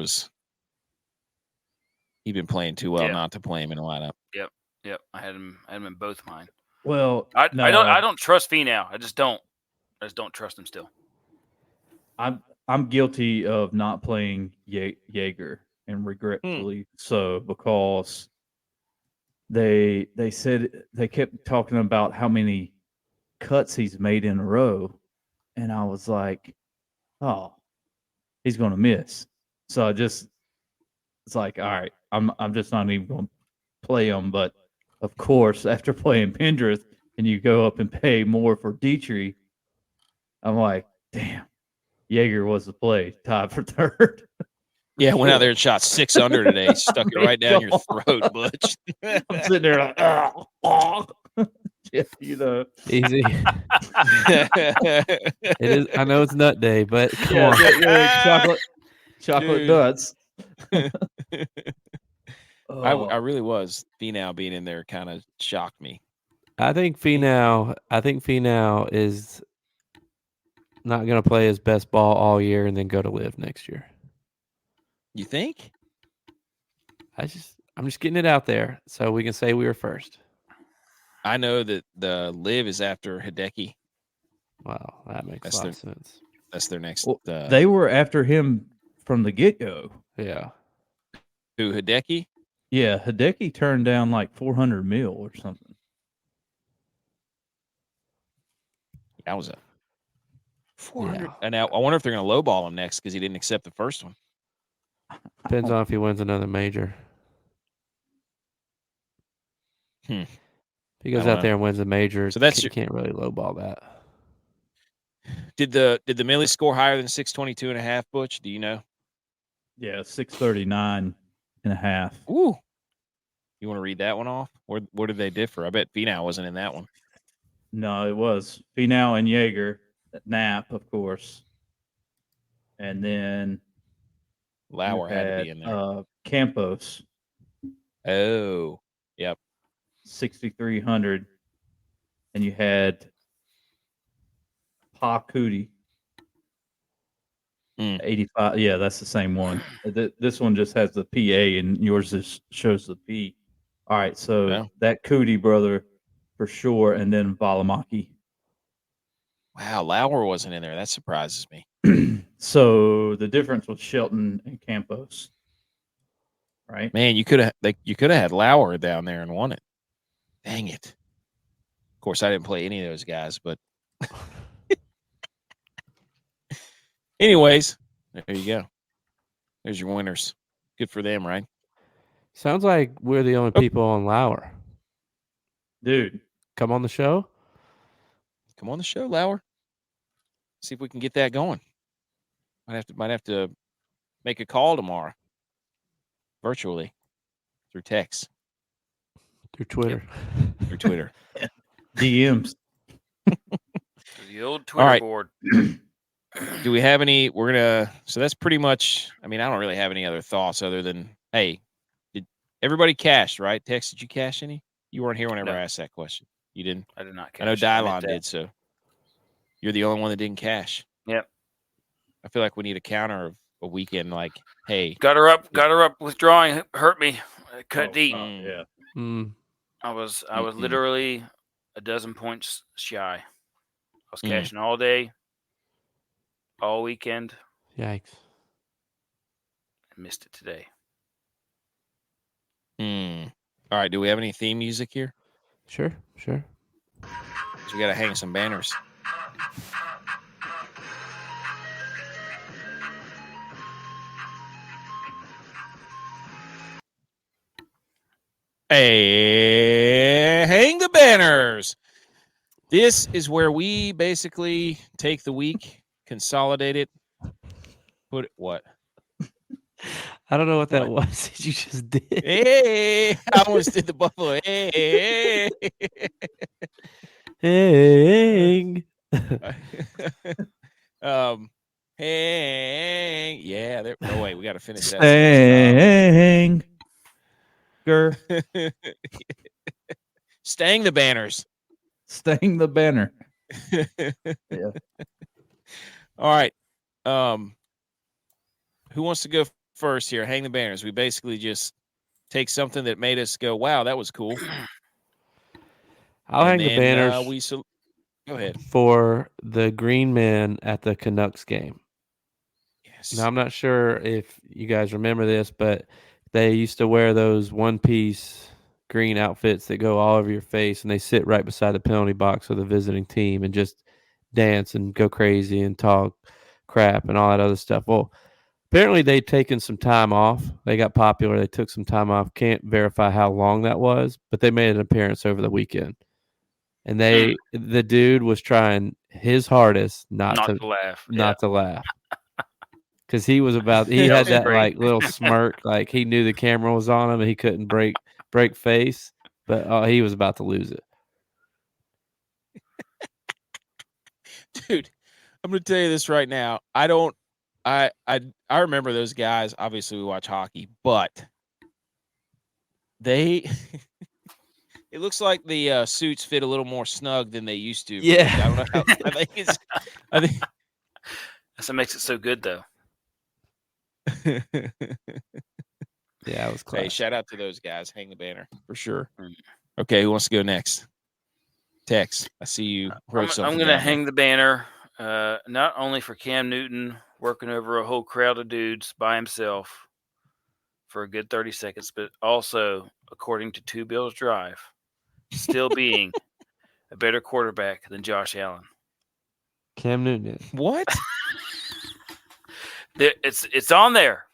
[SPEAKER 1] he'd been playing too well not to play him in the lineup.
[SPEAKER 4] Yep. I had him in both mine.
[SPEAKER 3] Well,
[SPEAKER 4] I
[SPEAKER 3] no,
[SPEAKER 4] I don't trust Finau. I just don't trust him still.
[SPEAKER 3] I'm guilty of not playing Jaeger, and regretfully so, because they said they kept talking about how many cuts he's made in a row, and I was like, oh, he's going to miss. So it's like, all right, I'm just not even going to play him. But of course, after playing Pendrith and you go up and pay more for Dietrich, I'm like, damn, Jaeger was the play, tied for third.
[SPEAKER 1] Yeah, went out there and shot 6 under today. Stuck it right down your throat, Butch.
[SPEAKER 3] I'm sitting there like, oh. Yeah,
[SPEAKER 2] easy. It is. I know it's nut day, but come on.
[SPEAKER 3] Chocolate nuts.
[SPEAKER 1] I really was. Finau being in there kind of shocked me.
[SPEAKER 2] I think Finau is not going to play his best ball all year and then go to live next year.
[SPEAKER 1] You think?
[SPEAKER 2] I'm just getting it out there so we can say we were first.
[SPEAKER 1] I know that the live is after Hideki.
[SPEAKER 2] Wow, that makes a lot of sense.
[SPEAKER 1] That's their next.
[SPEAKER 3] Well, they were after him from the get-go.
[SPEAKER 2] Yeah.
[SPEAKER 1] Who, Hideki?
[SPEAKER 3] Yeah, Hideki turned down like 400 mil or something.
[SPEAKER 1] That was a 400. Yeah. And now I wonder if they're going to lowball him next because he didn't accept the first one.
[SPEAKER 2] Depends on if he wins another major. If he goes out there and wins a major, so you can't really lowball that.
[SPEAKER 1] Did the Millie score higher than 622.5, Butch? Do you know?
[SPEAKER 3] Yeah, 639.5.
[SPEAKER 1] Ooh. You want to read that one off? Where did they differ? I bet Finau wasn't in that one.
[SPEAKER 3] No, it was Finau and Jaeger, Knapp, of course. And then
[SPEAKER 1] Lauer had to be in there.
[SPEAKER 3] Campos.
[SPEAKER 1] Oh, yep.
[SPEAKER 3] 6,300. And you had Pa Cootie. 85. Yeah, that's the same one. This one just has the PA and yours just shows the P. All right, so that Cootie brother for sure, and then Valimaki.
[SPEAKER 1] Wow, Lauer wasn't in there. That surprises me.
[SPEAKER 3] So the difference was Shelton and Campos, right?
[SPEAKER 1] Man, you could have had Lauer down there and won it. Dang it! Of course, I didn't play any of those guys, but anyways, there you go. There's your winners. Good for them, right?
[SPEAKER 2] Sounds like we're the only people on Lauer.
[SPEAKER 3] Dude,
[SPEAKER 2] come on the show.
[SPEAKER 1] Come on the show, Lauer. See if we can get that going. Might have to make a call tomorrow, virtually, through text,
[SPEAKER 2] through Twitter,
[SPEAKER 1] through Twitter,
[SPEAKER 3] DMs,
[SPEAKER 4] the old Twitter board.
[SPEAKER 1] Do we have any? So that's pretty much. I mean, I don't really have any other thoughts other than, hey, did everybody cash? Right? Tex, did you cash any? You weren't here whenever I asked that question. You didn't.
[SPEAKER 4] I did not cash.
[SPEAKER 1] I know Dylon did. So you're the only one that didn't cash.
[SPEAKER 4] Yep.
[SPEAKER 1] I feel like we need a counter of a weekend. Like, hey,
[SPEAKER 4] got her up. Withdrawing hurt me. Cut deep.
[SPEAKER 3] Yeah.
[SPEAKER 4] I was literally a dozen points shy. I was cashing all day, all weekend.
[SPEAKER 2] Yikes!
[SPEAKER 4] I missed it today.
[SPEAKER 1] All right. Do we have any theme music here?
[SPEAKER 2] Sure.
[SPEAKER 1] So we got to hang some banners. Hey, hang the banners. This is where we basically take the week, consolidate it, put it what?
[SPEAKER 2] I don't know what that was that you just did.
[SPEAKER 1] Hey, I almost did the Buffalo. Hey.
[SPEAKER 2] Hang.
[SPEAKER 1] Hang. Yeah. There. Oh wait, we got to finish that.
[SPEAKER 3] Stang.
[SPEAKER 1] Stang the banners.
[SPEAKER 3] Stang the banner. Yeah.
[SPEAKER 1] All right. Who wants to go first here? Hang the banners. We basically just take something that made us go, "Wow, that was cool."
[SPEAKER 2] I'll hang the banners.
[SPEAKER 1] Go ahead.
[SPEAKER 2] For the green men at the Canucks game.
[SPEAKER 1] Yes.
[SPEAKER 2] Now, I'm not sure if you guys remember this, but they used to wear those one-piece green outfits that go all over your face, and they sit right beside the penalty box of the visiting team and just dance and go crazy and talk crap and all that other stuff. Well, apparently they'd taken some time off. They got popular. They took some time off. Can't verify how long that was, but they made an appearance over the weekend. And the dude was trying his hardest not to laugh. Because he had that like little smirk, like he knew the camera was on him and he couldn't break face, but he was about to lose it.
[SPEAKER 1] Dude, I'm going to tell you this right now. I remember those guys. Obviously, we watch hockey, but it looks like the suits fit a little more snug than they used to.
[SPEAKER 2] Yeah.
[SPEAKER 1] I don't know how. I think
[SPEAKER 4] that's what makes it so good, though.
[SPEAKER 2] Yeah, it was classic.
[SPEAKER 1] Hey, shout out to those guys. Hang the banner for sure. Okay, who wants to go next? Tex, I see you.
[SPEAKER 4] I'm going to hang the banner, not only for Cam Newton working over a whole crowd of dudes by himself for a good 30 seconds, but also, according to Two Bills Drive, still being a better quarterback than Josh Allen.
[SPEAKER 2] Cam Newton.
[SPEAKER 1] What?
[SPEAKER 4] It's on there.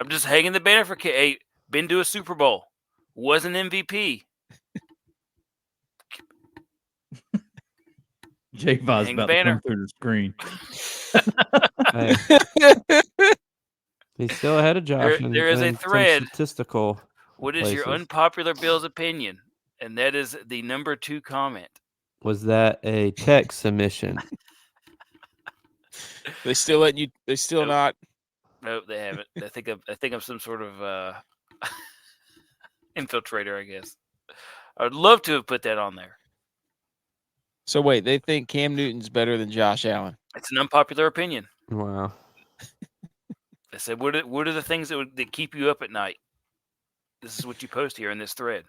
[SPEAKER 4] I'm just hanging the banner for K. Been to a Super Bowl. Was an MVP.
[SPEAKER 3] J-Vaz about to come through the screen.
[SPEAKER 2] He's still ahead of Josh.
[SPEAKER 4] There is a thread.
[SPEAKER 2] Statistical.
[SPEAKER 4] What is your unpopular Bills opinion? And that is the number 2 comment.
[SPEAKER 2] Was that a text submission?
[SPEAKER 1] They still letting you? They still not?
[SPEAKER 4] Nope, they haven't. I think I'm some sort of infiltrator, I guess. I would love to have put that on there.
[SPEAKER 1] So wait, they think Cam Newton's better than Josh Allen?
[SPEAKER 4] It's an unpopular opinion.
[SPEAKER 2] Wow.
[SPEAKER 4] I said, what are the things that keep you up at night? This is what you post here in this thread.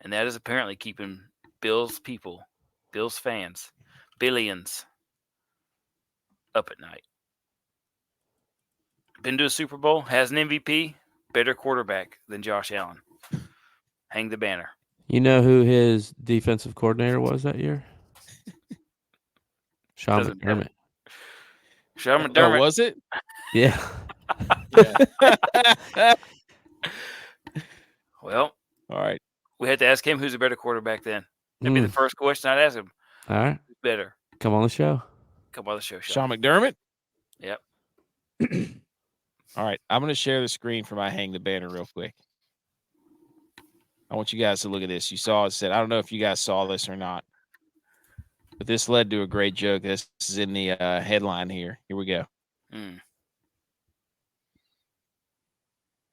[SPEAKER 4] And that is apparently keeping Bills fans, billions, up at night. Been to a Super Bowl, has an MVP, better quarterback than Josh Allen. Hang the banner.
[SPEAKER 2] You know who his defensive coordinator was that year? Sean McDermott.
[SPEAKER 4] Sean McDermott.
[SPEAKER 1] Oh, was it?
[SPEAKER 2] Yeah.
[SPEAKER 4] Well,
[SPEAKER 1] all right.
[SPEAKER 4] We had to ask him who's a better quarterback then. That'd be the first question I'd ask him.
[SPEAKER 2] All right.
[SPEAKER 4] Who's better?
[SPEAKER 2] Come on the show.
[SPEAKER 1] Sean McDermott?
[SPEAKER 4] Yep.
[SPEAKER 1] All right. I'm going to share the screen for my hang the banner real quick. I want you guys to look at this. You saw it said, I don't know if you guys saw this or not, but this led to a great joke. This is in the headline here. Here we go.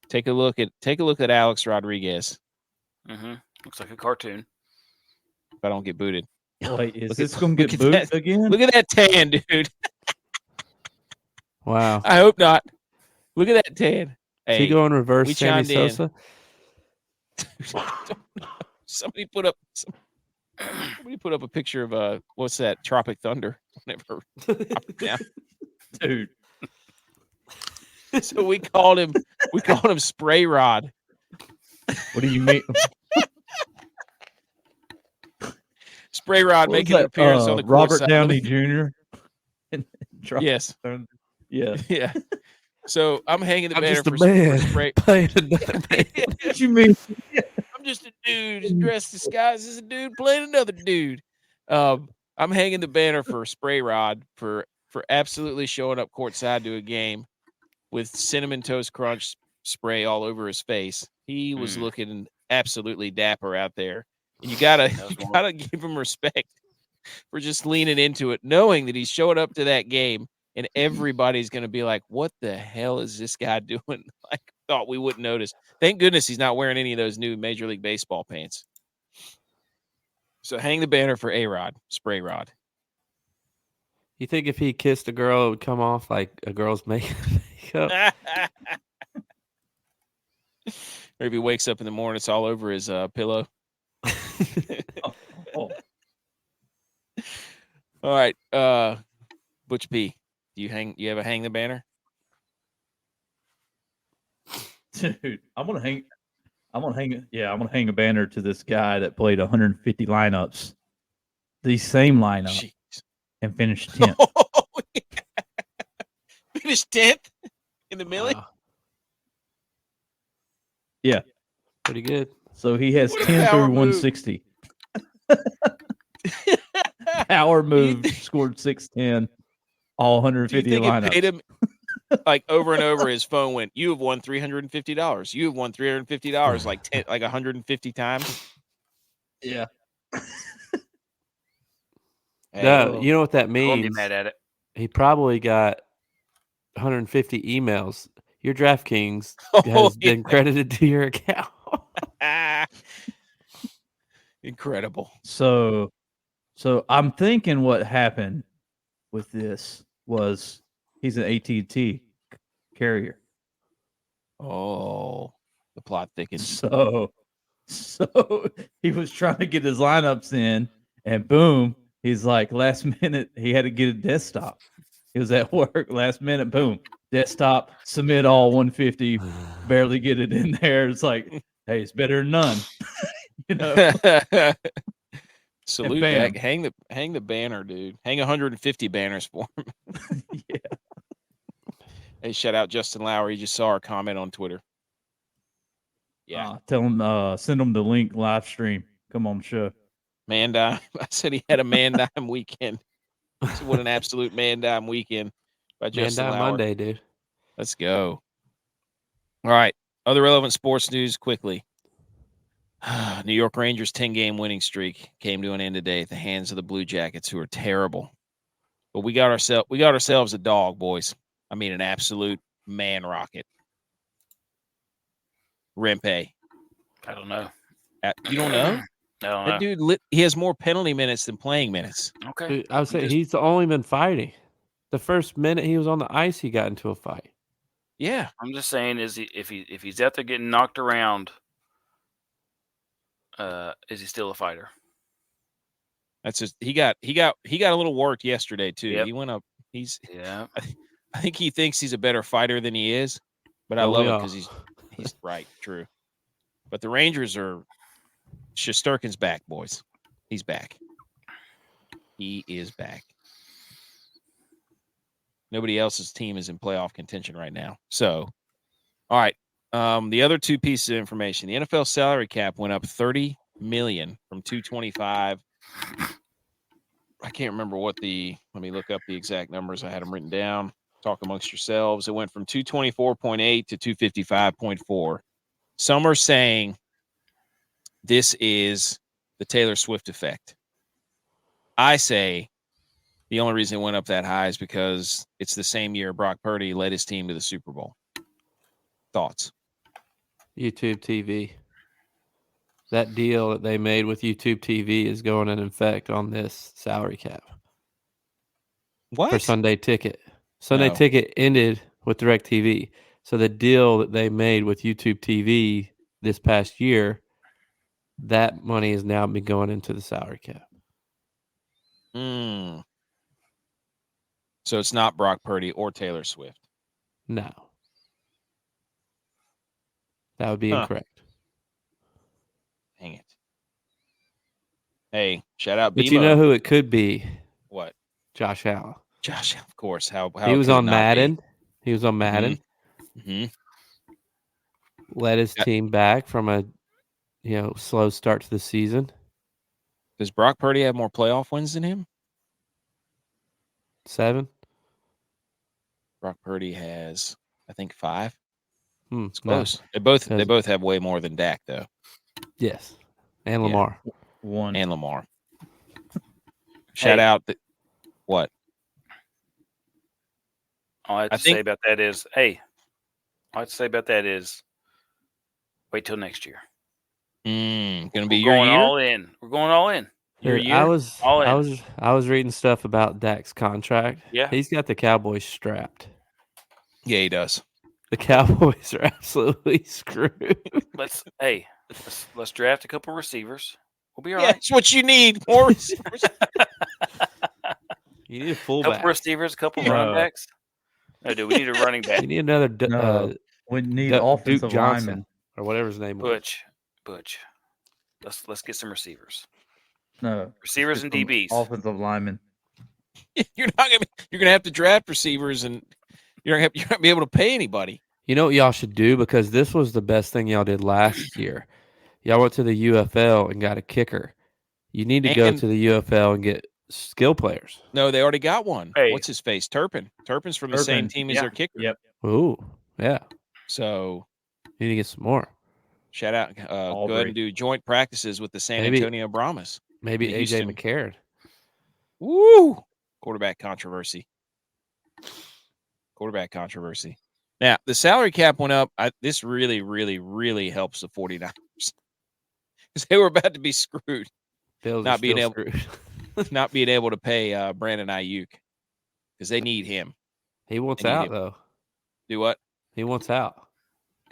[SPEAKER 1] Take a look at Alex Rodriguez.
[SPEAKER 4] Looks like a cartoon.
[SPEAKER 1] If I don't get booted.
[SPEAKER 3] Wait, is this going to get booted again?
[SPEAKER 1] Look at that tan, dude.
[SPEAKER 2] Wow.
[SPEAKER 1] I hope not. Look at that tan.
[SPEAKER 2] Hey, he going reverse Sammy Sosa?
[SPEAKER 1] Somebody put up a picture of what's that? Tropic Thunder. Never down.
[SPEAKER 3] Dude.
[SPEAKER 1] So we called him Spray Rod.
[SPEAKER 3] What do you mean?
[SPEAKER 1] Spray Rod making an appearance on the
[SPEAKER 3] Robert Downey Jr.
[SPEAKER 1] Yes.
[SPEAKER 3] Yeah.
[SPEAKER 1] Yeah. So I'm hanging the banner
[SPEAKER 2] for Spray.
[SPEAKER 3] What you mean?
[SPEAKER 1] I'm just a dude dressed disguised as a dude playing another dude. I'm hanging the banner for Spray Rod for absolutely showing up courtside to a game with Cinnamon Toast Crunch spray all over his face. He was looking absolutely dapper out there. And you gotta give him respect for just leaning into it, knowing that he's showing up to that game and everybody's gonna be like, what the hell is this guy doing? Like, thought we wouldn't notice. Thank goodness he's not wearing any of those new Major League Baseball pants. So hang the banner for A-Rod, Spray Rod.
[SPEAKER 2] You think if he kissed a girl, it would come off like a girl's makeup?
[SPEAKER 1] Or if he wakes up in the morning, it's all over his pillow.
[SPEAKER 3] Oh.
[SPEAKER 1] All right, Butch P, do you have a hang the banner?
[SPEAKER 3] Dude, I'm gonna hang a banner to this guy that played 150 lineups, the same lineup,
[SPEAKER 1] Jeez.
[SPEAKER 3] and finished 10th.
[SPEAKER 1] Finished 10th in the Millie?
[SPEAKER 2] Wow.
[SPEAKER 3] Yeah.
[SPEAKER 2] Pretty good.
[SPEAKER 3] So he has
[SPEAKER 1] What a
[SPEAKER 3] 10
[SPEAKER 1] power
[SPEAKER 3] through
[SPEAKER 1] move.
[SPEAKER 3] 160. Power move, scored 610, all 150
[SPEAKER 1] Do you think
[SPEAKER 3] lineups.
[SPEAKER 1] it paid him like over and over? His phone went, "You have won $350. You have won $350 like 150 times."
[SPEAKER 3] Yeah.
[SPEAKER 2] No, you know what that
[SPEAKER 4] I won't be
[SPEAKER 2] means?
[SPEAKER 4] mad at it.
[SPEAKER 2] He probably got 150 emails. Your DraftKings
[SPEAKER 1] Oh,
[SPEAKER 2] has been credited to your account.
[SPEAKER 1] Incredible.
[SPEAKER 3] So I'm thinking what happened with this was he's an AT&T carrier.
[SPEAKER 1] Oh, the plot thickens.
[SPEAKER 3] So he was trying to get his lineups in, and boom, he's like, last minute he had to get a desktop. He was at work, last minute, boom, desktop, submit all 150, barely get it in there. It's like, hey, it's better than none.
[SPEAKER 1] Salute
[SPEAKER 3] bam.
[SPEAKER 1] back. Hang the banner, dude. Hang 150 banners for him.
[SPEAKER 3] Yeah.
[SPEAKER 1] Hey, shout out Justin Lowry. He just saw our comment on Twitter. Yeah.
[SPEAKER 3] Tell him, send him the link live stream. Come on the show.
[SPEAKER 1] Man dime. I said he had a man dime weekend. So what an absolute man dime weekend by
[SPEAKER 2] Man
[SPEAKER 1] Justin
[SPEAKER 2] down
[SPEAKER 1] Lowry.
[SPEAKER 2] Monday, dude.
[SPEAKER 1] Let's go. All right. Other relevant sports news quickly. New York Rangers' 10-game winning streak came to an end today at the hands of the Blue Jackets, who are terrible. But we got ourselves a dog, boys. I mean, an absolute man rocket. Rempe.
[SPEAKER 4] I don't know.
[SPEAKER 1] You don't know?
[SPEAKER 4] I don't
[SPEAKER 1] That
[SPEAKER 4] know.
[SPEAKER 1] dude, he has more penalty minutes than playing minutes.
[SPEAKER 4] Okay.
[SPEAKER 2] Dude, I would say
[SPEAKER 4] Just-
[SPEAKER 2] he's only been fighting. The first minute he was on the ice, he got into a fight.
[SPEAKER 1] Yeah.
[SPEAKER 4] I'm just saying, if he's out there getting knocked around, is he still a fighter?
[SPEAKER 1] That's just he got a little worked yesterday too.
[SPEAKER 4] Yep.
[SPEAKER 1] He went up.
[SPEAKER 4] Yeah.
[SPEAKER 1] I think he thinks he's a better fighter than he is, but I
[SPEAKER 2] Don't
[SPEAKER 1] love
[SPEAKER 2] we
[SPEAKER 1] it
[SPEAKER 2] all?
[SPEAKER 1] because he's right, true. But the Rangers are Shesterkin's back, boys. He's back. He is back. Nobody else's team is in playoff contention right now. So, all right. The other two pieces of information: the NFL salary cap went up $30 million from 225. I can't remember what let me look up the exact numbers. I had them written down. Talk amongst yourselves. It went from 224.8 to 255.4. Some are saying this is the Taylor Swift effect. I say the only reason it went up that high is because it's the same year Brock Purdy led his team to the Super Bowl. Thoughts?
[SPEAKER 2] YouTube TV. That deal that they made with YouTube TV is going in effect on this salary cap.
[SPEAKER 1] What?
[SPEAKER 2] For Sunday Ticket. Sunday
[SPEAKER 1] No.
[SPEAKER 2] Ticket ended with DirecTV. So the deal that they made with YouTube TV this past year, that money has now been going into the salary cap.
[SPEAKER 1] So it's not Brock Purdy or Taylor Swift.
[SPEAKER 2] No. That would be incorrect.
[SPEAKER 1] Dang it. Hey, shout out
[SPEAKER 2] But
[SPEAKER 1] BMO.
[SPEAKER 2] you know who it could be?
[SPEAKER 1] What?
[SPEAKER 2] Josh Allen.
[SPEAKER 1] Josh, of course. How
[SPEAKER 2] He was
[SPEAKER 1] could it
[SPEAKER 2] on
[SPEAKER 1] not
[SPEAKER 2] Madden.
[SPEAKER 1] be?
[SPEAKER 2] He was on Madden.
[SPEAKER 1] Mm-hmm.
[SPEAKER 2] Led his team back from a slow start to the season.
[SPEAKER 1] Does Brock Purdy have more playoff wins than him?
[SPEAKER 2] 7.
[SPEAKER 1] Brock Purdy has, I think, 5. It's close.
[SPEAKER 2] No.
[SPEAKER 1] They both have way more than Dak though.
[SPEAKER 2] Yes, and Lamar.
[SPEAKER 3] One.
[SPEAKER 1] And Lamar. Shout out what?
[SPEAKER 4] All I have to say about that is, wait till next year.
[SPEAKER 1] Gonna be
[SPEAKER 4] We're
[SPEAKER 1] your
[SPEAKER 4] going
[SPEAKER 1] year.
[SPEAKER 4] all in. We're going all in.
[SPEAKER 1] Your year.
[SPEAKER 2] I was reading stuff about Dak's contract.
[SPEAKER 4] Yeah.
[SPEAKER 2] He's got the Cowboys strapped.
[SPEAKER 1] Yeah, he does.
[SPEAKER 2] The Cowboys are absolutely screwed.
[SPEAKER 4] Let's draft a couple receivers. We'll be all
[SPEAKER 1] yeah,
[SPEAKER 4] right.
[SPEAKER 1] That's what you need. More receivers.
[SPEAKER 2] You need a fullback.
[SPEAKER 4] Couple receivers, a couple running backs. No, dude, we need a running back.
[SPEAKER 2] You need another.
[SPEAKER 3] We need
[SPEAKER 2] Duke
[SPEAKER 3] offensive
[SPEAKER 2] Johnson
[SPEAKER 3] linemen.
[SPEAKER 2] or whatever his name was.
[SPEAKER 4] Butch. Let's get some receivers.
[SPEAKER 3] No,
[SPEAKER 4] Receivers and DBs.
[SPEAKER 3] Offensive linemen.
[SPEAKER 1] You're gonna have to draft receivers, and you're not gonna be able to pay anybody.
[SPEAKER 2] You know what y'all should do, because this was the best thing y'all did last year. Y'all went to the UFL and got a kicker. You need to go to the UFL and get skill players.
[SPEAKER 1] No, they already got one.
[SPEAKER 4] Hey.
[SPEAKER 1] What's his face? Turpin. Turpin's from the same team as their kicker.
[SPEAKER 3] Yep.
[SPEAKER 2] Ooh, yeah.
[SPEAKER 1] So
[SPEAKER 2] You need to get some more.
[SPEAKER 1] shout out. Go ahead and do joint practices with the San
[SPEAKER 2] Maybe-
[SPEAKER 1] Antonio Brahmas.
[SPEAKER 2] Maybe
[SPEAKER 1] The
[SPEAKER 2] AJ
[SPEAKER 1] Houston.
[SPEAKER 2] McCarron.
[SPEAKER 1] Woo! Quarterback controversy. Now, the salary cap went up. This really, really, really helps the 49ers because they were about to be screwed.
[SPEAKER 2] Bills
[SPEAKER 1] Not
[SPEAKER 2] are
[SPEAKER 1] being
[SPEAKER 2] still
[SPEAKER 1] able-
[SPEAKER 2] screwed.
[SPEAKER 1] Not being able to pay Brandon Ayuk because they need him.
[SPEAKER 2] He wants
[SPEAKER 1] They need
[SPEAKER 2] out,
[SPEAKER 1] him.
[SPEAKER 2] though.
[SPEAKER 1] Do what?
[SPEAKER 2] He wants out.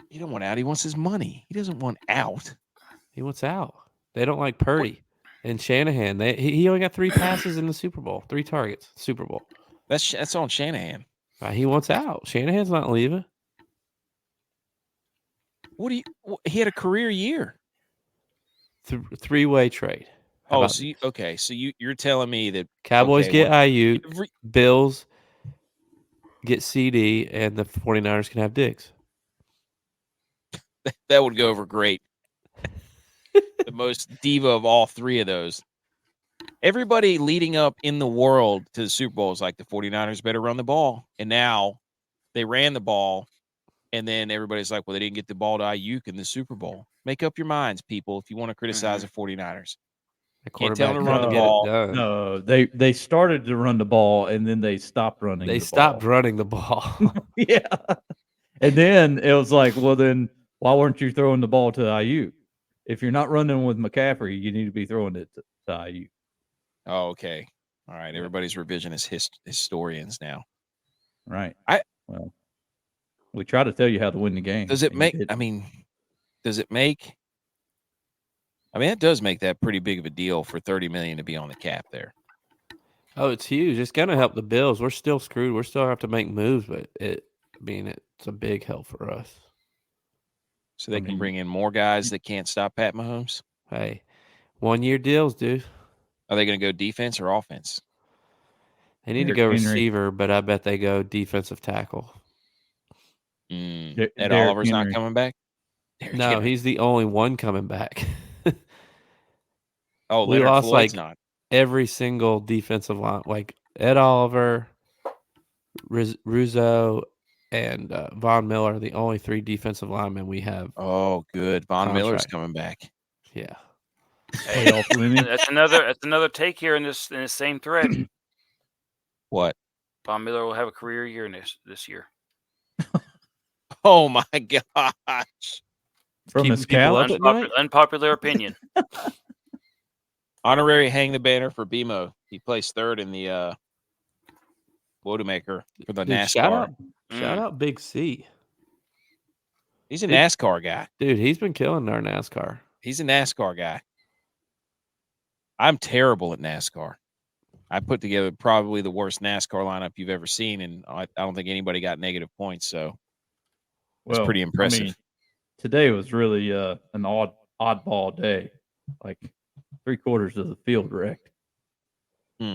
[SPEAKER 1] He don't want out. He wants his money. He doesn't want out.
[SPEAKER 2] He wants out. They don't like Purdy and Shanahan. He only got 3 passes in the Super Bowl, 3 targets, Super Bowl.
[SPEAKER 1] That's on Shanahan.
[SPEAKER 2] He wants out. Shanahan's not leaving.
[SPEAKER 1] He had a career year.
[SPEAKER 2] 3-way trade. How about
[SPEAKER 1] So you're telling me that
[SPEAKER 2] Cowboys get Ayuk,
[SPEAKER 1] every-
[SPEAKER 2] Bills get CD, and the 49ers can have Diggs.
[SPEAKER 1] that would go over great. The most diva of all 3 of those. Everybody leading up in the world to the Super Bowl is like the 49ers better run the ball. And now they ran the ball, and then everybody's like, well, they didn't get the ball to Ayuk in the Super Bowl. Make up your minds, people, if you want to criticize the 49ers.
[SPEAKER 2] The
[SPEAKER 1] Can't tell
[SPEAKER 2] quarterback
[SPEAKER 1] them to run the
[SPEAKER 2] couldn't get it
[SPEAKER 1] ball.
[SPEAKER 2] done.
[SPEAKER 3] No, they started to run the ball and then they stopped running.
[SPEAKER 2] They
[SPEAKER 3] the
[SPEAKER 2] stopped
[SPEAKER 3] ball.
[SPEAKER 2] running the ball.
[SPEAKER 3] Yeah, and then it was like, well, then why weren't you throwing the ball to Ayuk? If you're not running with McCaffrey, you need to be throwing it to Ayuk.
[SPEAKER 1] Oh, okay. All right. Everybody's revisionist historians now.
[SPEAKER 3] Right.
[SPEAKER 1] Well,
[SPEAKER 3] we try to tell you how to win the game.
[SPEAKER 1] Does it make? I mean, does it make? I mean, it does make that pretty big of a deal for $30 million to be on the cap there.
[SPEAKER 2] Oh, it's huge. It's going to help the Bills. We're still screwed. We're still have to make moves, but it's a big help for us.
[SPEAKER 1] So they can bring in more guys that can't stop Pat Mahomes.
[SPEAKER 2] Hey, 1-year deals, dude.
[SPEAKER 1] Are they going to go defense or offense?
[SPEAKER 2] They need to go receiver, but I bet they go defensive tackle.
[SPEAKER 1] Ed Oliver's not coming back?
[SPEAKER 2] No, he's the only one coming back.
[SPEAKER 1] Oh,
[SPEAKER 2] we
[SPEAKER 1] Leonard
[SPEAKER 2] lost
[SPEAKER 1] Floyd's not.
[SPEAKER 2] Every single defensive line, like Ed Oliver, Rizzo, and Von Miller are the only 3 defensive linemen we have.
[SPEAKER 1] Oh, good. Von Miller's coming back.
[SPEAKER 2] Yeah.
[SPEAKER 4] Hey, that's another take here in this same thread.
[SPEAKER 1] What?
[SPEAKER 4] Von Miller will have a career year this year.
[SPEAKER 1] Oh my gosh!
[SPEAKER 3] From his scout,
[SPEAKER 4] unpopular opinion.
[SPEAKER 1] Honorary hang the banner for BMO. He placed 3rd in the Wodemaker for the NASCAR.
[SPEAKER 2] Shout out Big C.
[SPEAKER 1] He's a NASCAR guy.
[SPEAKER 2] Dude, he's been killing our NASCAR.
[SPEAKER 1] He's a NASCAR guy. I'm terrible at NASCAR. I put together probably the worst NASCAR lineup you've ever seen, and I don't think anybody got negative points, so it's pretty impressive.
[SPEAKER 3] I mean, today was really an oddball day. Like 3/4 of the field wrecked.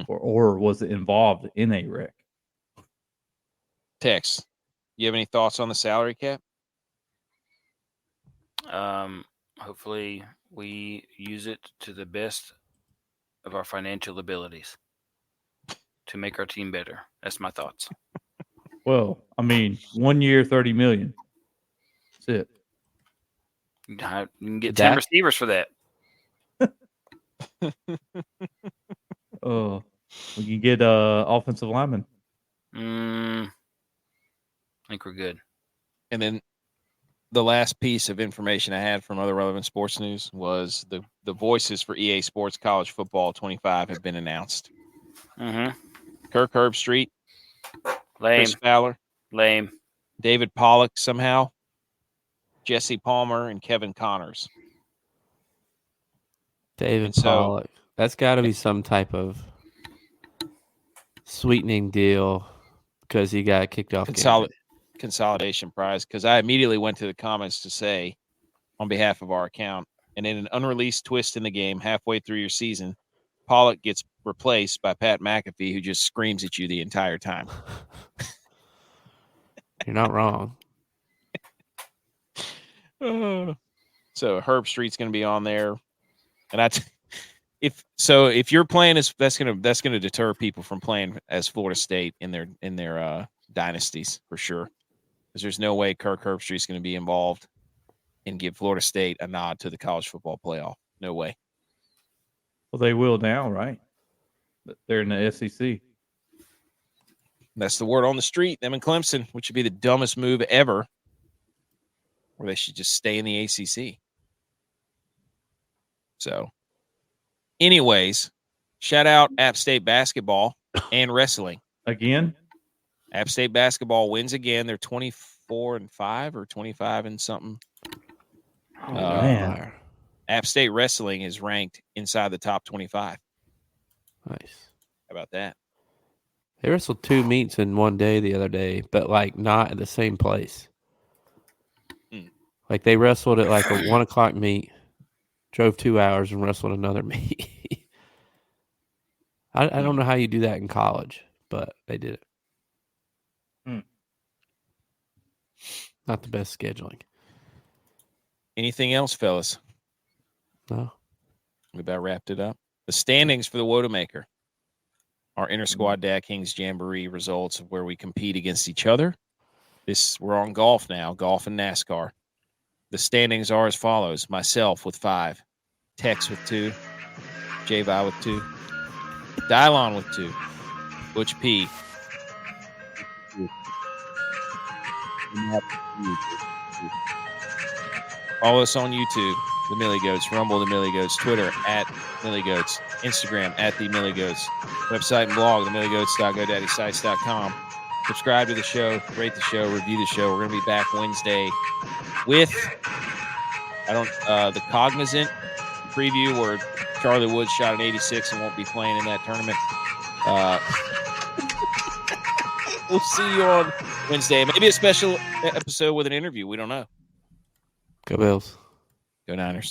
[SPEAKER 3] Or was it involved in a wreck?
[SPEAKER 1] Tex, you have any thoughts on the salary cap?
[SPEAKER 4] Hopefully we use it to the best of our financial abilities to make our team better. That's my thoughts.
[SPEAKER 3] Well, I mean, 1 year, $30 million. it.
[SPEAKER 4] You can get
[SPEAKER 2] That-
[SPEAKER 4] 10 receivers for that.
[SPEAKER 3] Oh, we can get offensive lineman.
[SPEAKER 4] I think we're good.
[SPEAKER 1] And then the last piece of information I had from other relevant sports news was the voices for EA Sports College Football 25 have been announced.
[SPEAKER 4] Mm-hmm.
[SPEAKER 1] Kirk Herbstreit,
[SPEAKER 4] Lame.
[SPEAKER 1] Chris Fowler,
[SPEAKER 4] Lame.
[SPEAKER 1] David Pollock somehow, Jesse Palmer, and Kevin Connors.
[SPEAKER 2] David
[SPEAKER 1] And so-
[SPEAKER 2] Pollock. That's got to be some type of sweetening deal because he got kicked off.
[SPEAKER 1] Consolidation prize, because I immediately went to the comments to say, on behalf of our account, and in an unreleased twist in the game, halfway through your season, Pollock gets replaced by Pat McAfee, who just screams at you the entire time.
[SPEAKER 2] You're not wrong.
[SPEAKER 1] So Herbstreit's going to be on there, and if you're playing as that's going to deter people from playing as Florida State in their dynasties for sure, because there's no way Kirk Herbstreit's going to be involved and give Florida State a nod to the college football playoff. No way.
[SPEAKER 3] Well, they will now, right? They're in the SEC.
[SPEAKER 1] That's the word on the street. Them and Clemson, which would be the dumbest move ever, or they should just stay in the ACC. So, anyways, shout out App State basketball and wrestling.
[SPEAKER 3] Again?
[SPEAKER 1] App State basketball wins again. They're 24-5 or 25 and something.
[SPEAKER 3] Oh, man.
[SPEAKER 1] App State wrestling is ranked inside the top 25.
[SPEAKER 2] Nice.
[SPEAKER 1] How about that?
[SPEAKER 2] They wrestled 2 meets in one day the other day, but like not at the same place. Like they wrestled at like a 1 o'clock meet, drove 2 hours and wrestled another meet. I don't know how you do that in college, but they did it. Not the best scheduling.
[SPEAKER 1] Anything else, fellas?
[SPEAKER 2] No.
[SPEAKER 1] We about wrapped it up. The standings for the Wodamaker. Our inter-squad DraftKings Jamboree results of where we compete against each other. We're on golf now, golf and NASCAR. The standings are as follows. Myself with 5, Tex with 2, J-Vi with 2, Dylon with 2, Butch P. Follow us on YouTube, The Millie Goats, Rumble, The Millie Goats, Twitter, @Millie Goats, Instagram, @The Millie Goats, website and blog, themilliegoats.godaddyscites.com. Subscribe to the show, rate the show, review the show. We're going to be back Wednesday with the Cognizant preview where Charlie Woods shot an 86 and won't be playing in that tournament. We'll see you on Wednesday. Maybe a special episode with an interview. We don't know.
[SPEAKER 2] Go Bills.
[SPEAKER 1] Go Niners.